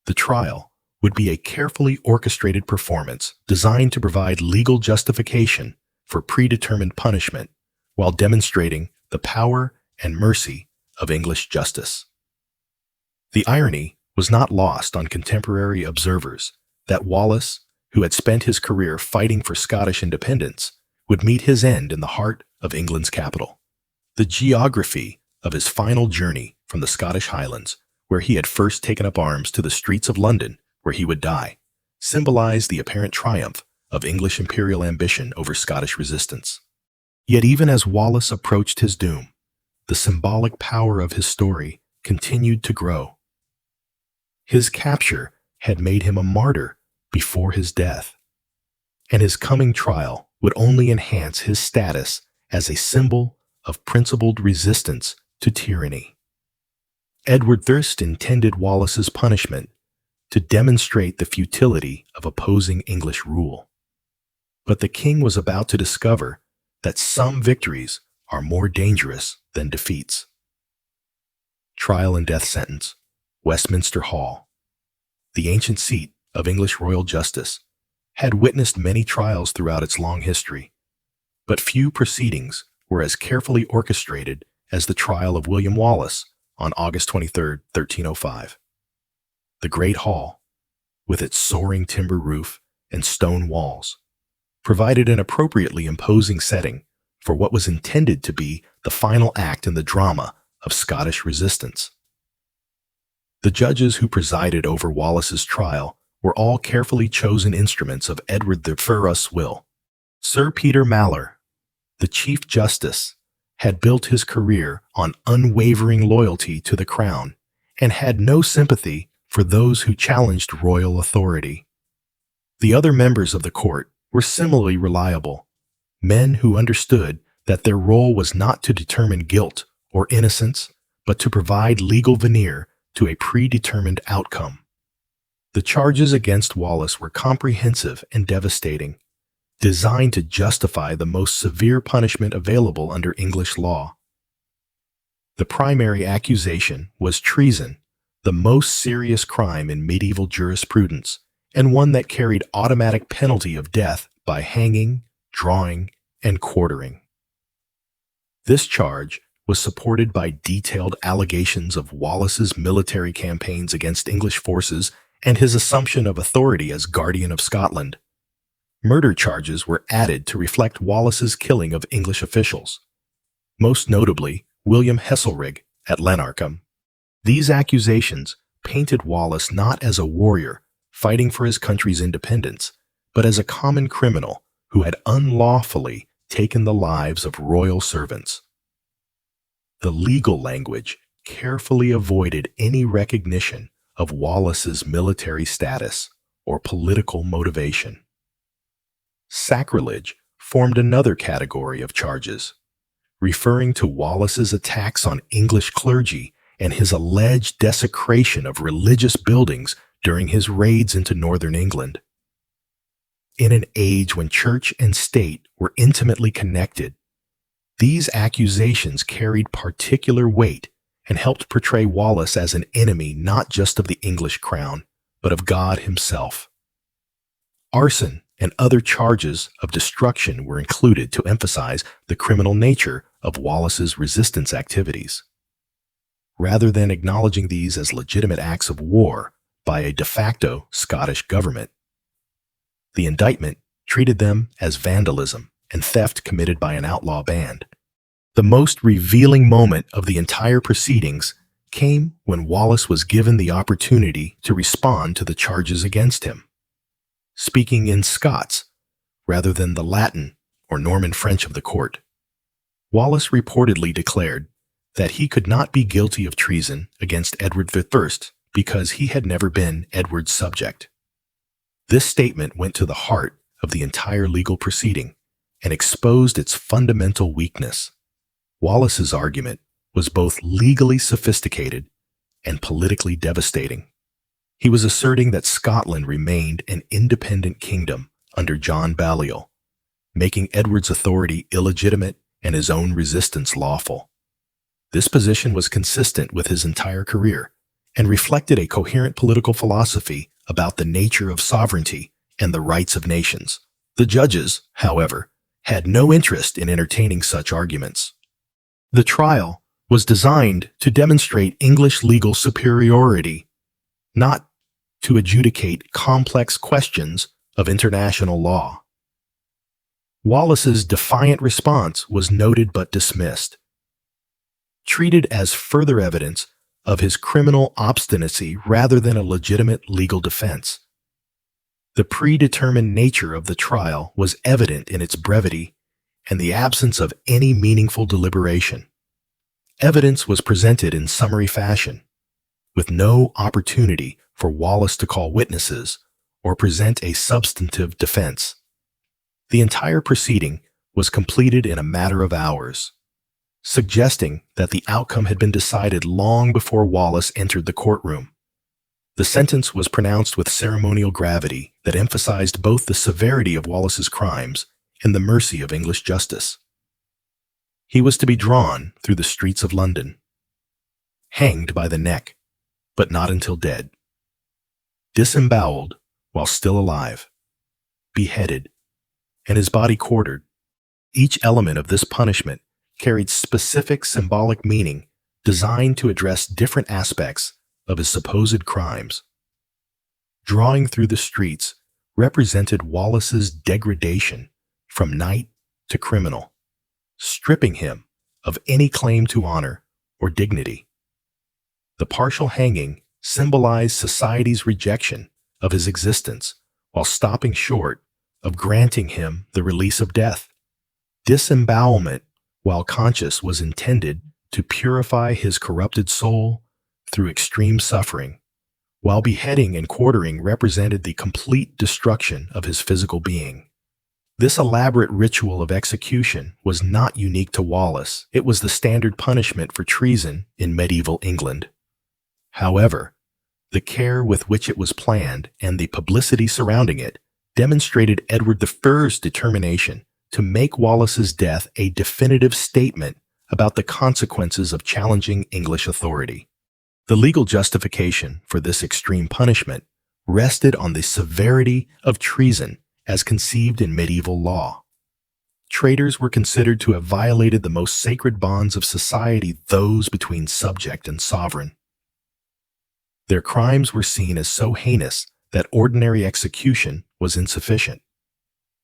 The trial would be a carefully orchestrated performance designed to provide legal justification for predetermined punishment while demonstrating the power and mercy of English justice. The irony was not lost on contemporary observers that Wallace, who had spent his career fighting for Scottish independence, would meet his end in the heart of England's capital. The geography of his final journey from the Scottish Highlands, where he had first taken up arms, to the streets of London, where he would die, symbolized the apparent triumph of English imperial ambition over Scottish resistance. Yet even as Wallace approached his doom, the symbolic power of his story continued to grow. His capture had made him a martyr before his death, and his coming trial would only enhance his status as a symbol of principled resistance to tyranny. Edward I intended Wallace's punishment to demonstrate the futility of opposing English rule. But the king was about to discover that some victories are more dangerous than defeats. Trial and death sentence, Westminster Hall. The ancient seat of English royal justice had witnessed many trials throughout its long history, but few proceedings were as carefully orchestrated as the trial of William Wallace on August 23, 1305. The Great Hall, with its soaring timber roof and stone walls, provided an appropriately imposing setting for what was intended to be the final act in the drama of Scottish resistance. The judges who presided over Wallace's trial were all carefully chosen instruments of Edward I's will. Sir Peter Maller, the Chief Justice, had built his career on unwavering loyalty to the crown and had no sympathy for those who challenged royal authority. The other members of the court were similarly reliable, men who understood that their role was not to determine guilt or innocence, but to provide legal veneer to a predetermined outcome. The charges against Wallace were comprehensive and devastating, designed to justify the most severe punishment available under English law. The primary accusation was treason, the most serious crime in medieval jurisprudence, and one that carried automatic penalty of death by hanging, drawing, and quartering. This charge was supported by detailed allegations of Wallace's military campaigns against English forces and his assumption of authority as Guardian of Scotland. Murder charges were added to reflect Wallace's killing of English officials, most notably William Heselrigg at Lanarkham. These accusations painted Wallace not as a warrior fighting for his country's independence, but as a common criminal who had unlawfully taken the lives of royal servants. The legal language carefully avoided any recognition of Wallace's military status or political motivation. Sacrilege formed another category of charges, referring to Wallace's attacks on English clergy and his alleged desecration of religious buildings during his raids into northern England. In an age when church and state were intimately connected, these accusations carried particular weight and helped portray Wallace as an enemy not just of the English crown, but of God himself. Arson and other charges of destruction were included to emphasize the criminal nature of Wallace's resistance activities. Rather than acknowledging these as legitimate acts of war by a de facto Scottish government, the indictment treated them as vandalism and theft committed by an outlaw band. The most revealing moment of the entire proceedings came when Wallace was given the opportunity to respond to the charges against him. Speaking in Scots rather than the Latin or Norman French of the court, Wallace reportedly declared that he could not be guilty of treason against Edward I because he had never been Edward's subject. This statement went to the heart of the entire legal proceeding and exposed its fundamental weakness. Wallace's argument was both legally sophisticated and politically devastating. He was asserting that Scotland remained an independent kingdom under John Balliol, making Edward's authority illegitimate and his own resistance lawful. This position was consistent with his entire career and reflected a coherent political philosophy about the nature of sovereignty and the rights of nations. The judges, however, had no interest in entertaining such arguments. The trial was designed to demonstrate English legal superiority, not to adjudicate complex questions of international law. Wallace's defiant response was noted but dismissed, treated as further evidence of his criminal obstinacy rather than a legitimate legal defense. The predetermined nature of the trial was evident in its brevity and the absence of any meaningful deliberation. Evidence was presented in summary fashion, with no opportunity for Wallace to call witnesses or present a substantive defense. The entire proceeding was completed in a matter of hours, suggesting that the outcome had been decided long before Wallace entered the courtroom. The sentence was pronounced with ceremonial gravity that emphasized both the severity of Wallace's crimes and the mercy of English justice. He was to be drawn through the streets of London, hanged by the neck, but not until dead, disemboweled while still alive, beheaded, and his body quartered. Each element of this punishment carried specific symbolic meaning designed to address different aspects of his supposed crimes. Drawing through the streets represented Wallace's degradation from knight to criminal, stripping him of any claim to honor or dignity. The partial hanging symbolized society's rejection of his existence while stopping short of granting him the release of death. Disembowelment, while conscious, was intended to purify his corrupted soul through extreme suffering, while beheading and quartering represented the complete destruction of his physical being. This elaborate ritual of execution was not unique to Wallace. It was the standard punishment for treason in medieval England. However, The care with which it was planned and the publicity surrounding it demonstrated Edward I's determination to make Wallace's death a definitive statement about the consequences of challenging English authority. The legal justification for this extreme punishment rested on the severity of treason as conceived in medieval law. Traitors were considered to have violated the most sacred bonds of society, those between subject and sovereign. Their crimes were seen as so heinous that ordinary execution was insufficient.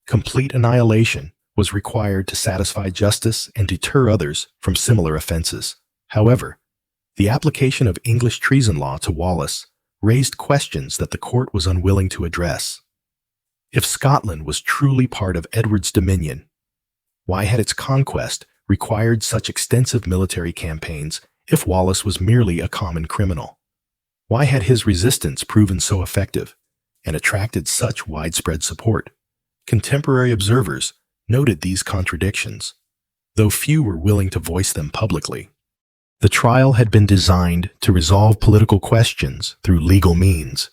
Complete annihilation was required to satisfy justice and deter others from similar offenses. However, the application of English treason law to Wallace raised questions that the court was unwilling to address. If Scotland was truly part of Edward's dominion, why had its conquest required such extensive military campaigns if Wallace was merely a common criminal? Why had his resistance proven so effective and attracted such widespread support? Contemporary observers noted these contradictions, though few were willing to voice them publicly. The trial had been designed to resolve political questions through legal means,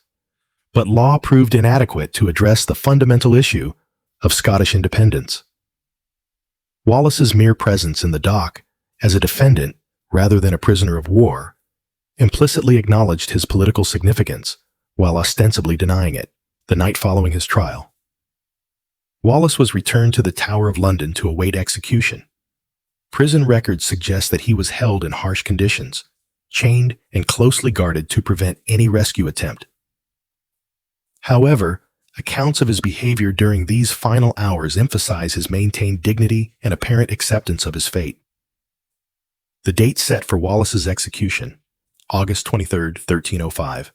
but law proved inadequate to address the fundamental issue of Scottish independence. Wallace's mere presence in the dock as a defendant rather than a prisoner of war implicitly acknowledged his political significance while ostensibly denying it. The night following his trial, Wallace was returned to the Tower of London to await execution. Prison records suggest that he was held in harsh conditions, chained and closely guarded to prevent any rescue attempt. However, accounts of his behavior during these final hours emphasize his maintained dignity and apparent acceptance of his fate. The date set for Wallace's execution, August 23, 1305,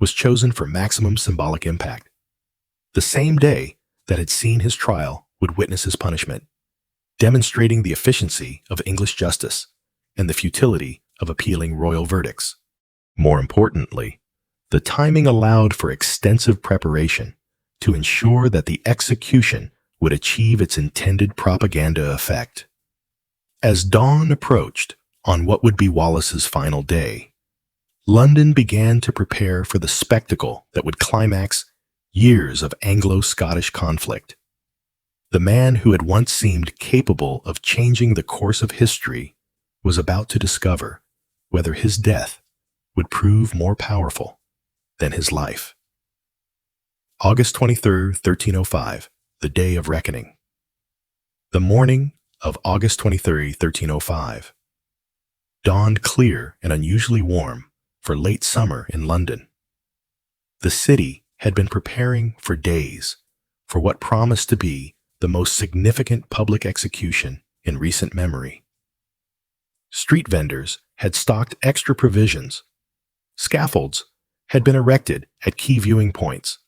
was chosen for maximum symbolic impact. The same day that had seen his trial would witness his punishment, demonstrating the efficiency of English justice and the futility of appealing royal verdicts. More importantly, the timing allowed for extensive preparation to ensure that the execution would achieve its intended propaganda effect. As dawn approached on what would be Wallace's final day, London began to prepare for the spectacle that would climax years of Anglo-Scottish conflict. The man who had once seemed capable of changing the course of history was about to discover whether his death would prove more powerful than his life. August 23, 1305, the day of reckoning. The morning of August 23, 1305, dawned clear and unusually warm for late summer in London. The city had been preparing for days for what promised to be the most significant public execution in recent memory. Street vendors had stocked extra provisions, scaffolds had been erected at key viewing points,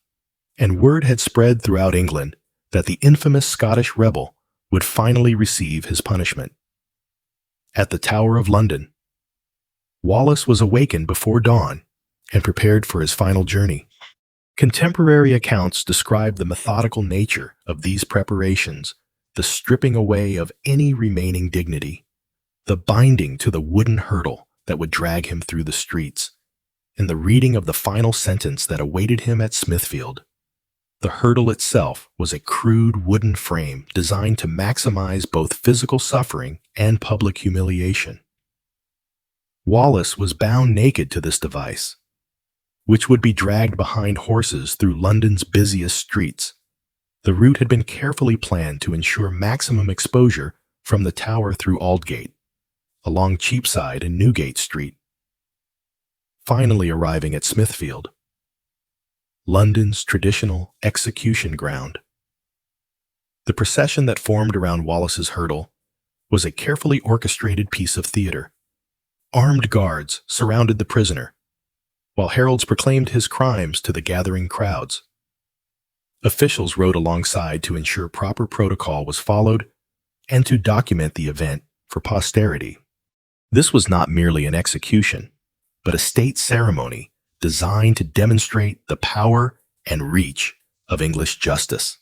and word had spread throughout England that the infamous Scottish rebel would finally receive his punishment. At the Tower of London, Wallace was awakened before dawn and prepared for his final journey. Contemporary accounts describe the methodical nature of these preparations, the stripping away of any remaining dignity, the binding to the wooden hurdle that would drag him through the streets, and the reading of the final sentence that awaited him at Smithfield. The hurdle itself was a crude wooden frame designed to maximize both physical suffering and public humiliation. Wallace was bound naked to this device, which would be dragged behind horses through London's busiest streets. The route had been carefully planned to ensure maximum exposure from the Tower through Aldgate, along Cheapside and Newgate Street, finally arriving at Smithfield, London's traditional execution ground. The procession that formed around Wallace's hurdle was a carefully orchestrated piece of theater. Armed guards surrounded the prisoner, while heralds proclaimed his crimes to the gathering crowds. Officials rode alongside to ensure proper protocol was followed and to document the event for posterity. This was not merely an execution, but a state ceremony designed to demonstrate the power and reach of English justice.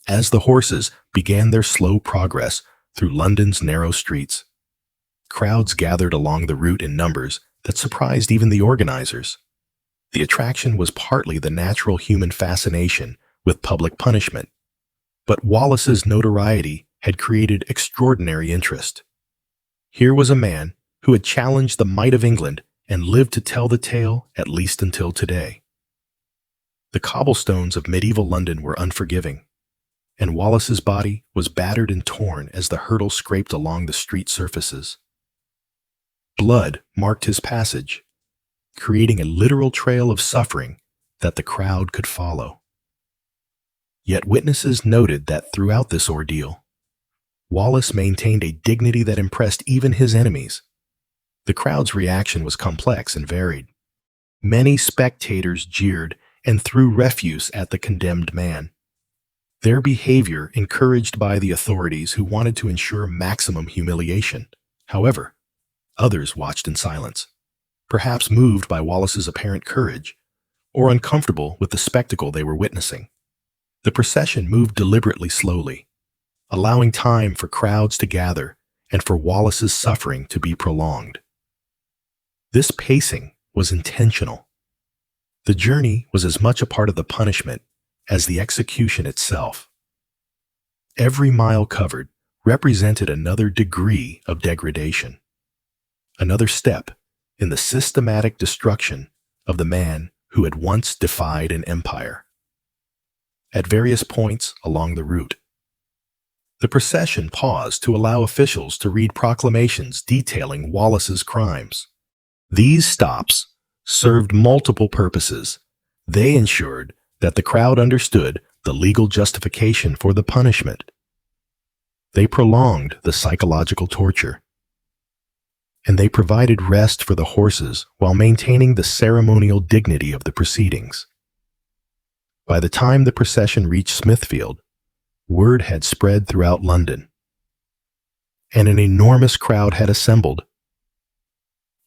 As the horses began their slow progress through London's narrow streets, crowds gathered along the route in numbers that surprised even the organizers. The attraction was partly the natural human fascination with public punishment, but Wallace's notoriety had created extraordinary interest. Here was a man who had challenged the might of England and lived to tell the tale at least until today. The cobblestones of medieval London were unforgiving, and Wallace's body was battered and torn as the hurdle scraped along the street surfaces. Blood marked his passage, creating a literal trail of suffering that the crowd could follow. Yet witnesses noted that throughout this ordeal, Wallace maintained a dignity that impressed even his enemies. The crowd's reaction was complex and varied. Many spectators jeered and threw refuse at the condemned man, their behavior encouraged by the authorities who wanted to ensure maximum humiliation. However, others watched in silence, perhaps moved by Wallace's apparent courage or uncomfortable with the spectacle they were witnessing. The procession moved deliberately slowly, allowing time for crowds to gather and for Wallace's suffering to be prolonged. This pacing was intentional. The journey was as much a part of the punishment as the execution itself. Every mile covered represented another degree of degradation, another step in the systematic destruction of the man who had once defied an empire. At various points along the route, the procession paused to allow officials to read proclamations detailing Wallace's crimes. These stops served multiple purposes. They ensured that the crowd understood the legal justification for the punishment. They prolonged the psychological torture, and they provided rest for the horses while maintaining the ceremonial dignity of the proceedings. By the time the procession reached Smithfield, word had spread throughout London, and an enormous crowd had assembled.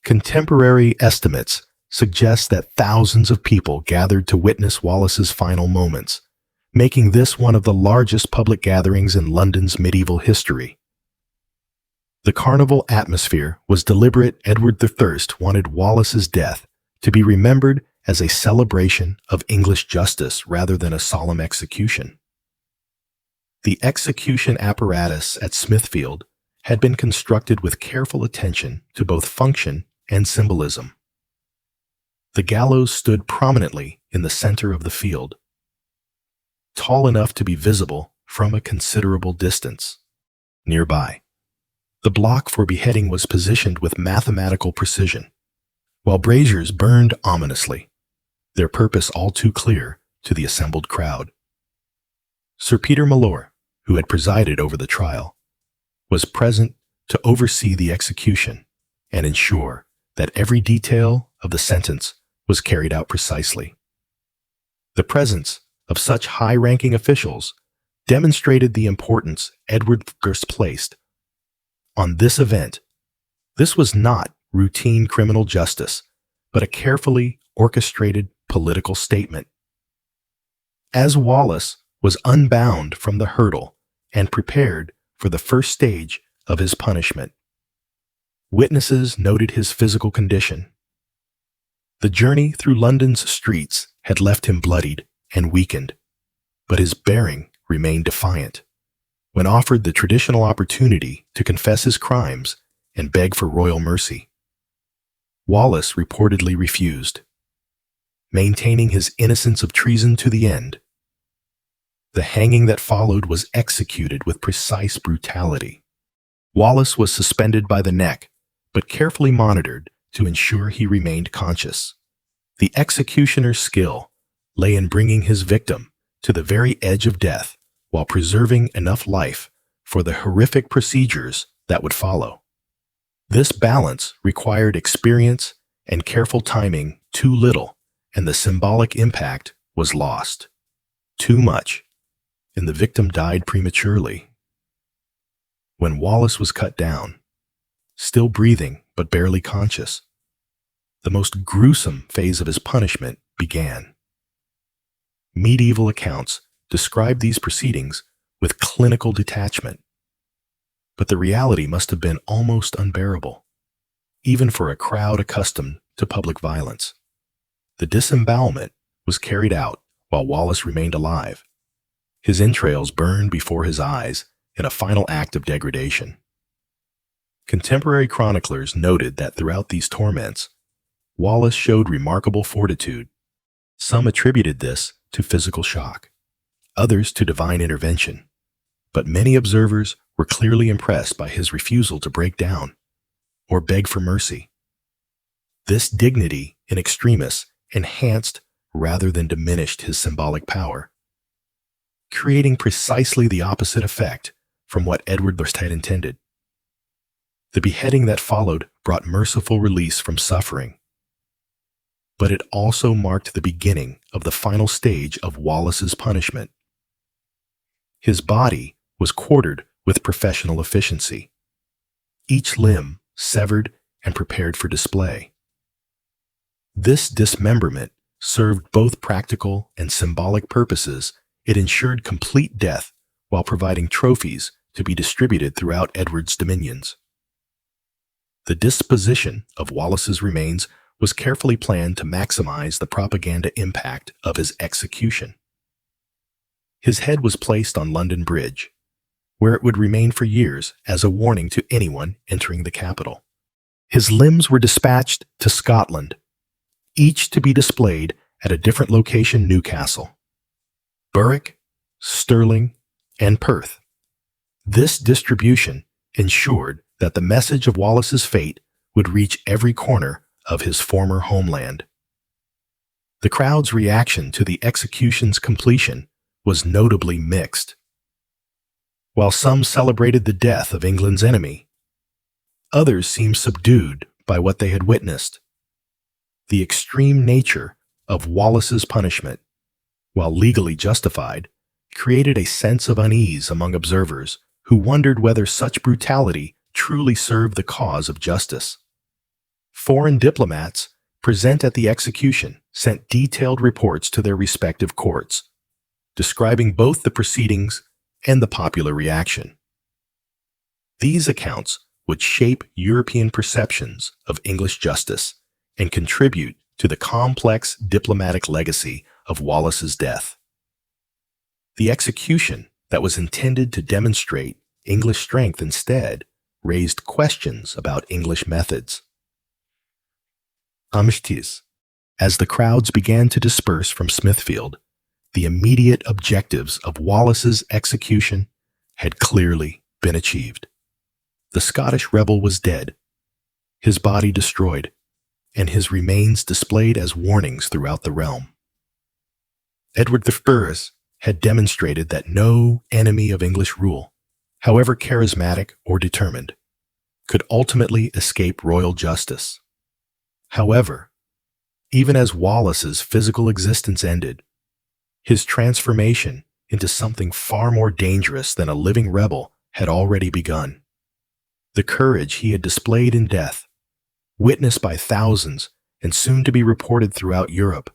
Contemporary estimates suggest that thousands of people gathered to witness Wallace's final moments, making this one of the largest public gatherings in London's medieval history. The carnival atmosphere was deliberate. Edward III wanted Wallace's death to be remembered as a celebration of English justice rather than a solemn execution. The execution apparatus at Smithfield had been constructed with careful attention to both function and symbolism. The gallows stood prominently in the center of the field, tall enough to be visible from a considerable distance. Nearby, the block for beheading was positioned with mathematical precision, while braziers burned ominously, their purpose all too clear to the assembled crowd. Sir Peter Malore, who had presided over the trial, was present to oversee the execution and ensure that every detail of the sentence was carried out precisely. The presence of such high-ranking officials demonstrated the importance Edward I placed on this event. This was not routine criminal justice, but a carefully orchestrated political statement. As Wallace was unbound from the hurdle and prepared for the first stage of his punishment, witnesses noted his physical condition. The journey through London's streets had left him bloodied and weakened, but his bearing remained defiant. When offered the traditional opportunity to confess his crimes and beg for royal mercy, Wallace reportedly refused, maintaining his innocence of treason to the end. The hanging that followed was executed with precise brutality. Wallace was suspended by the neck, but carefully monitored to ensure he remained conscious. The executioner's skill lay in bringing his victim to the very edge of death while preserving enough life for the horrific procedures that would follow. This balance required experience and careful timing. Too little, and the symbolic impact was lost. Too much, and the victim died prematurely. When Wallace was cut down, still breathing but barely conscious, the most gruesome phase of his punishment began. Medieval accounts describe these proceedings with clinical detachment, but the reality must have been almost unbearable, even for a crowd accustomed to public violence. The disembowelment was carried out while Wallace remained alive. His entrails burned before his eyes in a final act of degradation. Contemporary chroniclers noted that throughout these torments, Wallace showed remarkable fortitude. Some attributed this to physical shock, others to divine intervention, but many observers were clearly impressed by his refusal to break down or beg for mercy. This dignity in extremis enhanced rather than diminished his symbolic power, creating precisely the opposite effect from what Edward I had intended. The beheading that followed brought merciful release from suffering, but it also marked the beginning of the final stage of Wallace's punishment. His body was quartered with professional efficiency, each limb severed and prepared for display. This dismemberment served both practical and symbolic purposes. It ensured complete death while providing trophies to be distributed throughout Edward's dominions. The disposition of Wallace's remains was carefully planned to maximize the propaganda impact of his execution. His head was placed on London Bridge, where it would remain for years as a warning to anyone entering the capital. His limbs were dispatched to Scotland, each to be displayed at a different location: Newcastle, Berwick, Stirling, and Perth. This distribution ensured that the message of Wallace's fate would reach every corner of his former homeland. The crowd's reaction to the execution's completion was notably mixed. While some celebrated the death of England's enemy, others seemed subdued by what they had witnessed. The extreme nature of Wallace's punishment, while legally justified, created a sense of unease among observers who wondered whether such brutality truly served the cause of justice. Foreign diplomats present at the execution sent detailed reports to their respective courts, describing both the proceedings and the popular reaction. These accounts would shape European perceptions of English justice and contribute to the complex diplomatic legacy of Wallace's death. The execution that was intended to demonstrate English strength instead raised questions about English methods. Amnesties. As the crowds began to disperse from Smithfield, the immediate objectives of Wallace's execution had clearly been achieved. The Scottish rebel was dead, his body destroyed, and his remains displayed as warnings throughout the realm. Edward I had demonstrated that no enemy of English rule, however charismatic or determined, could ultimately escape royal justice. However, even as Wallace's physical existence ended, his transformation into something far more dangerous than a living rebel had already begun. The courage he had displayed in death, witnessed by thousands and soon to be reported throughout Europe,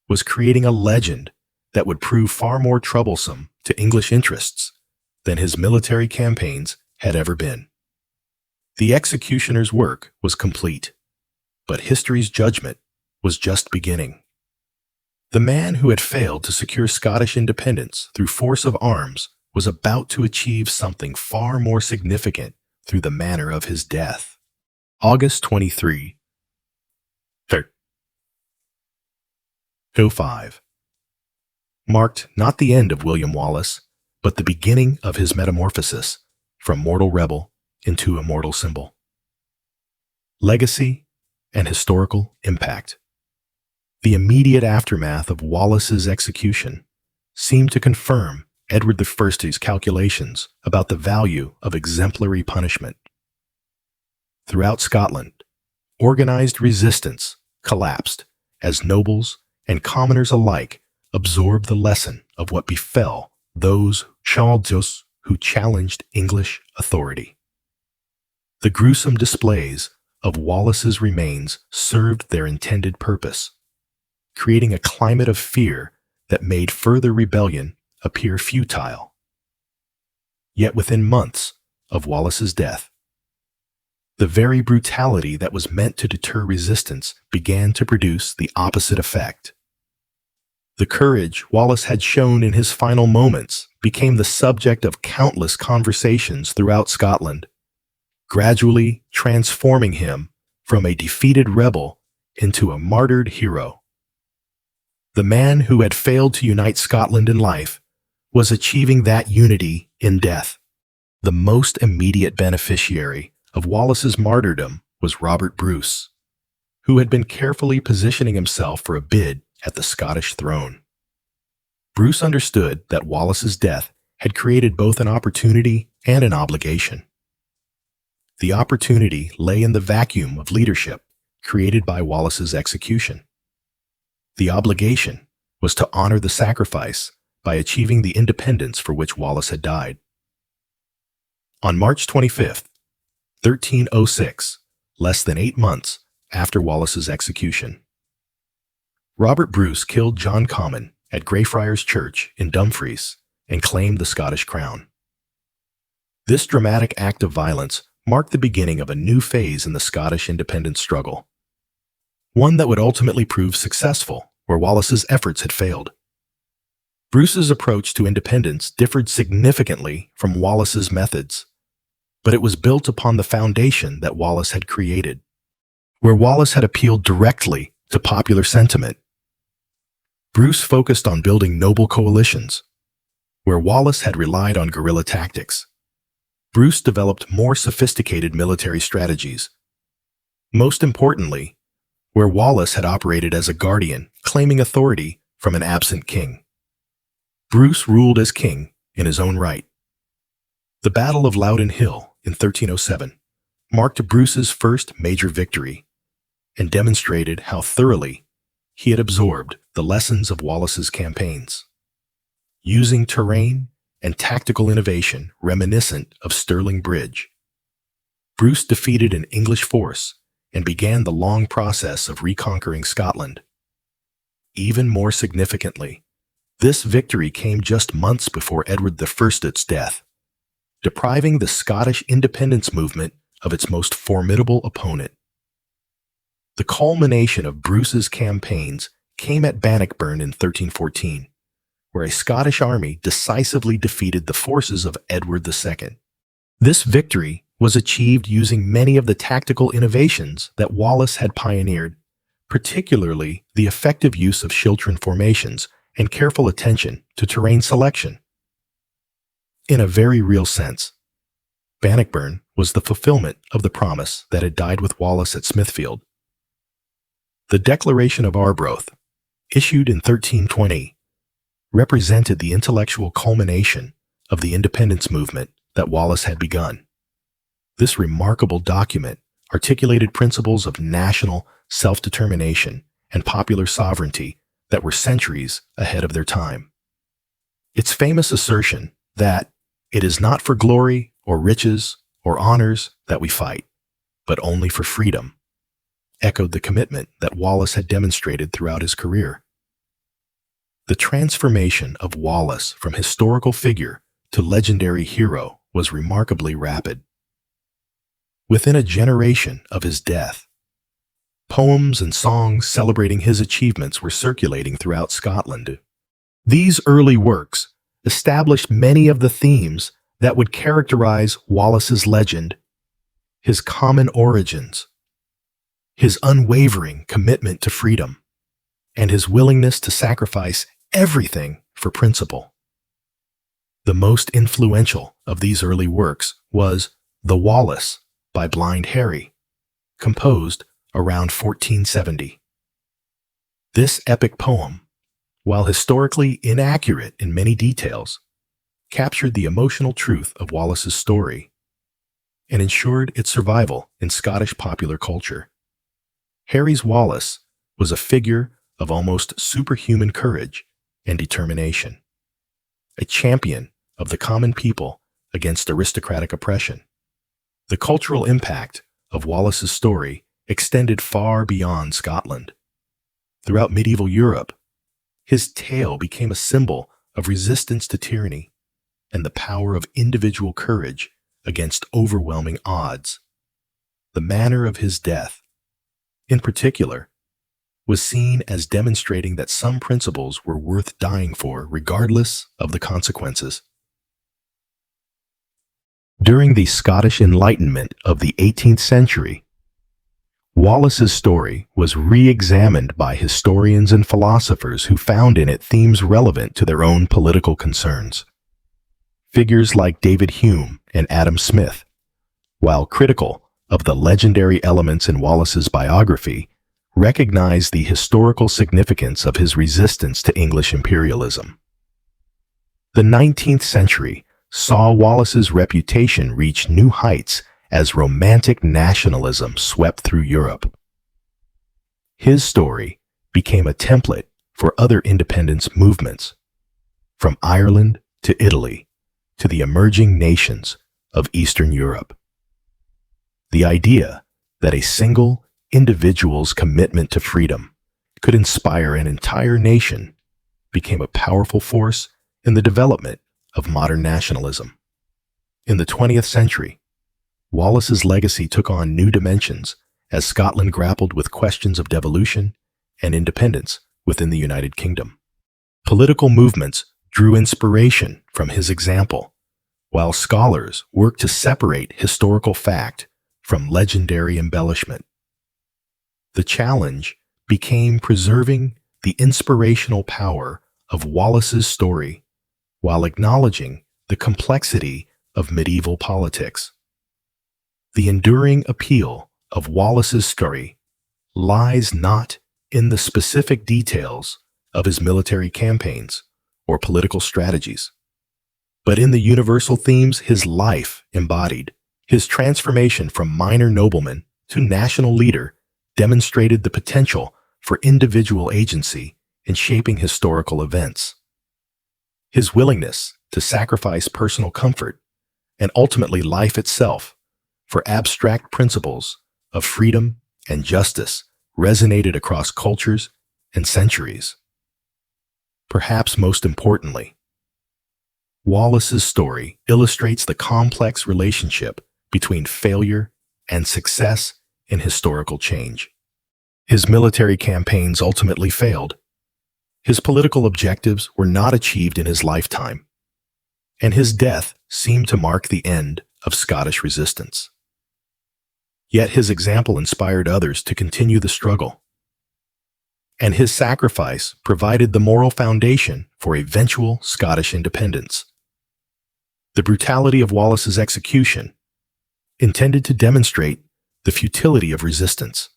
was creating a legend that would prove far more troublesome to English interests than his military campaigns had ever been. The executioner's work was complete, but history's judgment was just beginning. The man who had failed to secure Scottish independence through force of arms was about to achieve something far more significant through the manner of his death. August 23, 1305 marked not the end of William Wallace, but the beginning of his metamorphosis from mortal rebel into immortal symbol. Legacy and historical impact. The immediate aftermath of Wallace's execution seemed to confirm Edward I's calculations about the value of exemplary punishment. Throughout Scotland, organized resistance collapsed as nobles and commoners alike absorbed the lesson of what befell those who challenged English authority. The gruesome displays of Wallace's remains served their intended purpose, creating a climate of fear that made further rebellion appear futile. Yet within months of Wallace's death, The very brutality that was meant to deter resistance began to produce the opposite effect. The courage Wallace had shown in his final moments became the subject of countless conversations throughout Scotland, gradually transforming him from a defeated rebel into a martyred hero. The man who had failed to unite Scotland in life was achieving that unity in death. The most immediate beneficiary of Wallace's martyrdom was Robert Bruce, who had been carefully positioning himself for a bid at the Scottish throne. Bruce understood that Wallace's death had created both an opportunity and an obligation. The opportunity lay in the vacuum of leadership created by Wallace's execution. The obligation was to honor the sacrifice by achieving the independence for which Wallace had died. On March 25, 1306, less than 8 months after Wallace's execution, Robert Bruce killed John Comyn at Greyfriars Church in Dumfries and claimed the Scottish crown. This dramatic act of violence marked the beginning of a new phase in the Scottish independence struggle, one that would ultimately prove successful where Wallace's efforts had failed. Bruce's approach to independence differed significantly from Wallace's methods, but it was built upon the foundation that Wallace had created. Where Wallace had appealed directly to popular sentiment, Bruce focused on building noble coalitions. Where Wallace had relied on guerrilla tactics, Bruce developed more sophisticated military strategies. Most importantly, where Wallace had operated as a guardian, claiming authority from an absent king, Bruce ruled as king in his own right. The Battle of Loudon Hill in 1307 marked Bruce's first major victory and demonstrated how thoroughly he had absorbed the lessons of Wallace's campaigns. Using terrain and tactical innovation reminiscent of Stirling Bridge, Bruce defeated an English force and began the long process of reconquering Scotland. Even more significantly, this victory came just months before Edward I's death, depriving the Scottish independence movement of its most formidable opponent. The culmination of Bruce's campaigns came at Bannockburn in 1314, where a Scottish army decisively defeated the forces of Edward II. This victory was achieved using many of the tactical innovations that Wallace had pioneered, particularly the effective use of schiltron formations and careful attention to terrain selection. In a very real sense, Bannockburn was the fulfillment of the promise that had died with Wallace at Smithfield. The Declaration of Arbroath, issued in 1320, represented the intellectual culmination of the independence movement that Wallace had begun. This remarkable document articulated principles of national self-determination and popular sovereignty that were centuries ahead of their time. Its famous assertion that it is not for glory or riches or honors that we fight, but only for freedom, echoed the commitment that Wallace had demonstrated throughout his career. The transformation of Wallace from historical figure to legendary hero was remarkably rapid. Within a generation of his death, poems and songs celebrating his achievements were circulating throughout Scotland. These early works established many of the themes that would characterize Wallace's legend: his common origins, his unwavering commitment to freedom, and his willingness to sacrifice everything for principle. The most influential of these early works was The Wallace by Blind Harry, composed around 1470. This epic poem, while historically inaccurate in many details, captured the emotional truth of Wallace's story and ensured its survival in Scottish popular culture. Harry's Wallace was a figure of almost superhuman courage and determination, a champion of the common people against aristocratic oppression. The cultural impact of Wallace's story extended far beyond Scotland. Throughout medieval Europe, his tale became a symbol of resistance to tyranny and the power of individual courage against overwhelming odds. the manner of his death, in particular, was seen as demonstrating that some principles were worth dying for regardless of the consequences. During the Scottish Enlightenment of the 18th century, Wallace's story was re-examined by historians and philosophers who found in it themes relevant to their own political concerns. Figures like David Hume and Adam Smith, while critical of the legendary elements in Wallace's biography, recognized the historical significance of his resistance to English imperialism. The 19th century saw Wallace's reputation reach new heights as romantic nationalism swept through Europe. His story became a template for other independence movements, from Ireland to Italy to the emerging nations of Eastern Europe. The idea that a single individual's commitment to freedom could inspire an entire nation became a powerful force in the development of modern nationalism. In the 20th century, Wallace's legacy took on new dimensions as Scotland grappled with questions of devolution and independence within the United Kingdom. Political movements drew inspiration from his example, while scholars worked to separate historical fact from legendary embellishment. The challenge became preserving the inspirational power of Wallace's story while acknowledging the complexity of medieval politics. The enduring appeal of Wallace's story lies not in the specific details of his military campaigns or political strategies, but in the universal themes his life embodied. His transformation from minor nobleman to national leader demonstrated the potential for individual agency in shaping historical events. His willingness to sacrifice personal comfort and ultimately life itself for abstract principles of freedom and justice resonated across cultures and centuries. Perhaps most importantly, Wallace's story illustrates the complex relationship between failure and success in historical change. His military campaigns ultimately failed. His political objectives were not achieved in his lifetime, and his death seemed to mark the end of Scottish resistance. Yet his example inspired others to continue the struggle, and his sacrifice provided the moral foundation for eventual Scottish independence. The brutality of Wallace's execution, intended to demonstrate the futility of resistance,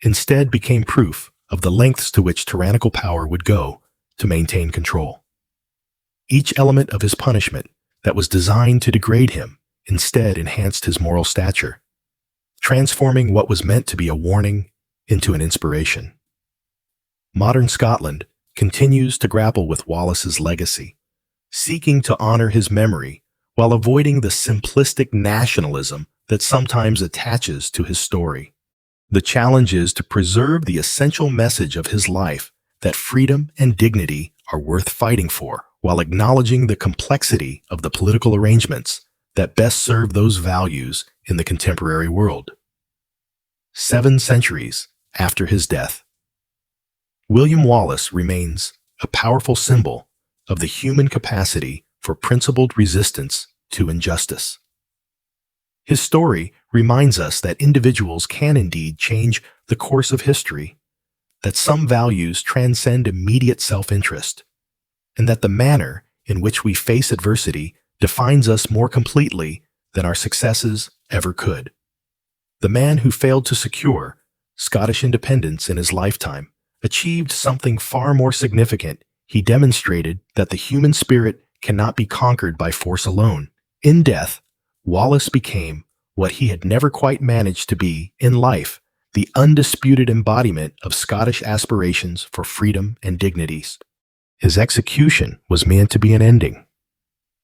instead became proof of the lengths to which tyrannical power would go to maintain control. Each element of his punishment that was designed to degrade him instead enhanced his moral stature, transforming what was meant to be a warning into an inspiration. Modern Scotland continues to grapple with Wallace's legacy, seeking to honor his memory while avoiding the simplistic nationalism that sometimes attaches to his story. The challenge is to preserve the essential message of his life that freedom and dignity are worth fighting for, while acknowledging the complexity of the political arrangements that best serve those values in the contemporary world. 7 centuries after his death, William Wallace remains a powerful symbol of the human capacity for principled resistance to injustice. His story reminds us that individuals can indeed change the course of history, that some values transcend immediate self-interest, and that the manner in which we face adversity defines us more completely than our successes ever could. The man who failed to secure Scottish independence in his lifetime achieved something far more significant. He demonstrated that the human spirit cannot be conquered by force alone. In death, Wallace became what he had never quite managed to be in life, the undisputed embodiment of Scottish aspirations for freedom and dignities. His execution was meant to be an ending,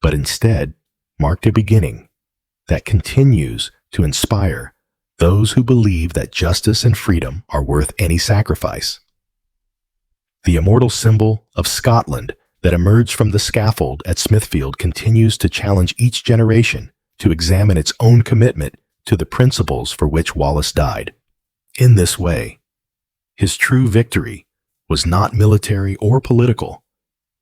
but instead marked a beginning that continues to inspire those who believe that justice and freedom are worth any sacrifice. The immortal symbol of Scotland that emerged from the scaffold at Smithfield continues to challenge each generation to examine its own commitment to the principles for which Wallace died. In this way, his true victory was not military or political,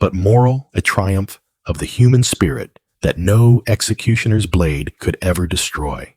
but moral, a triumph of the human spirit that no executioner's blade could ever destroy.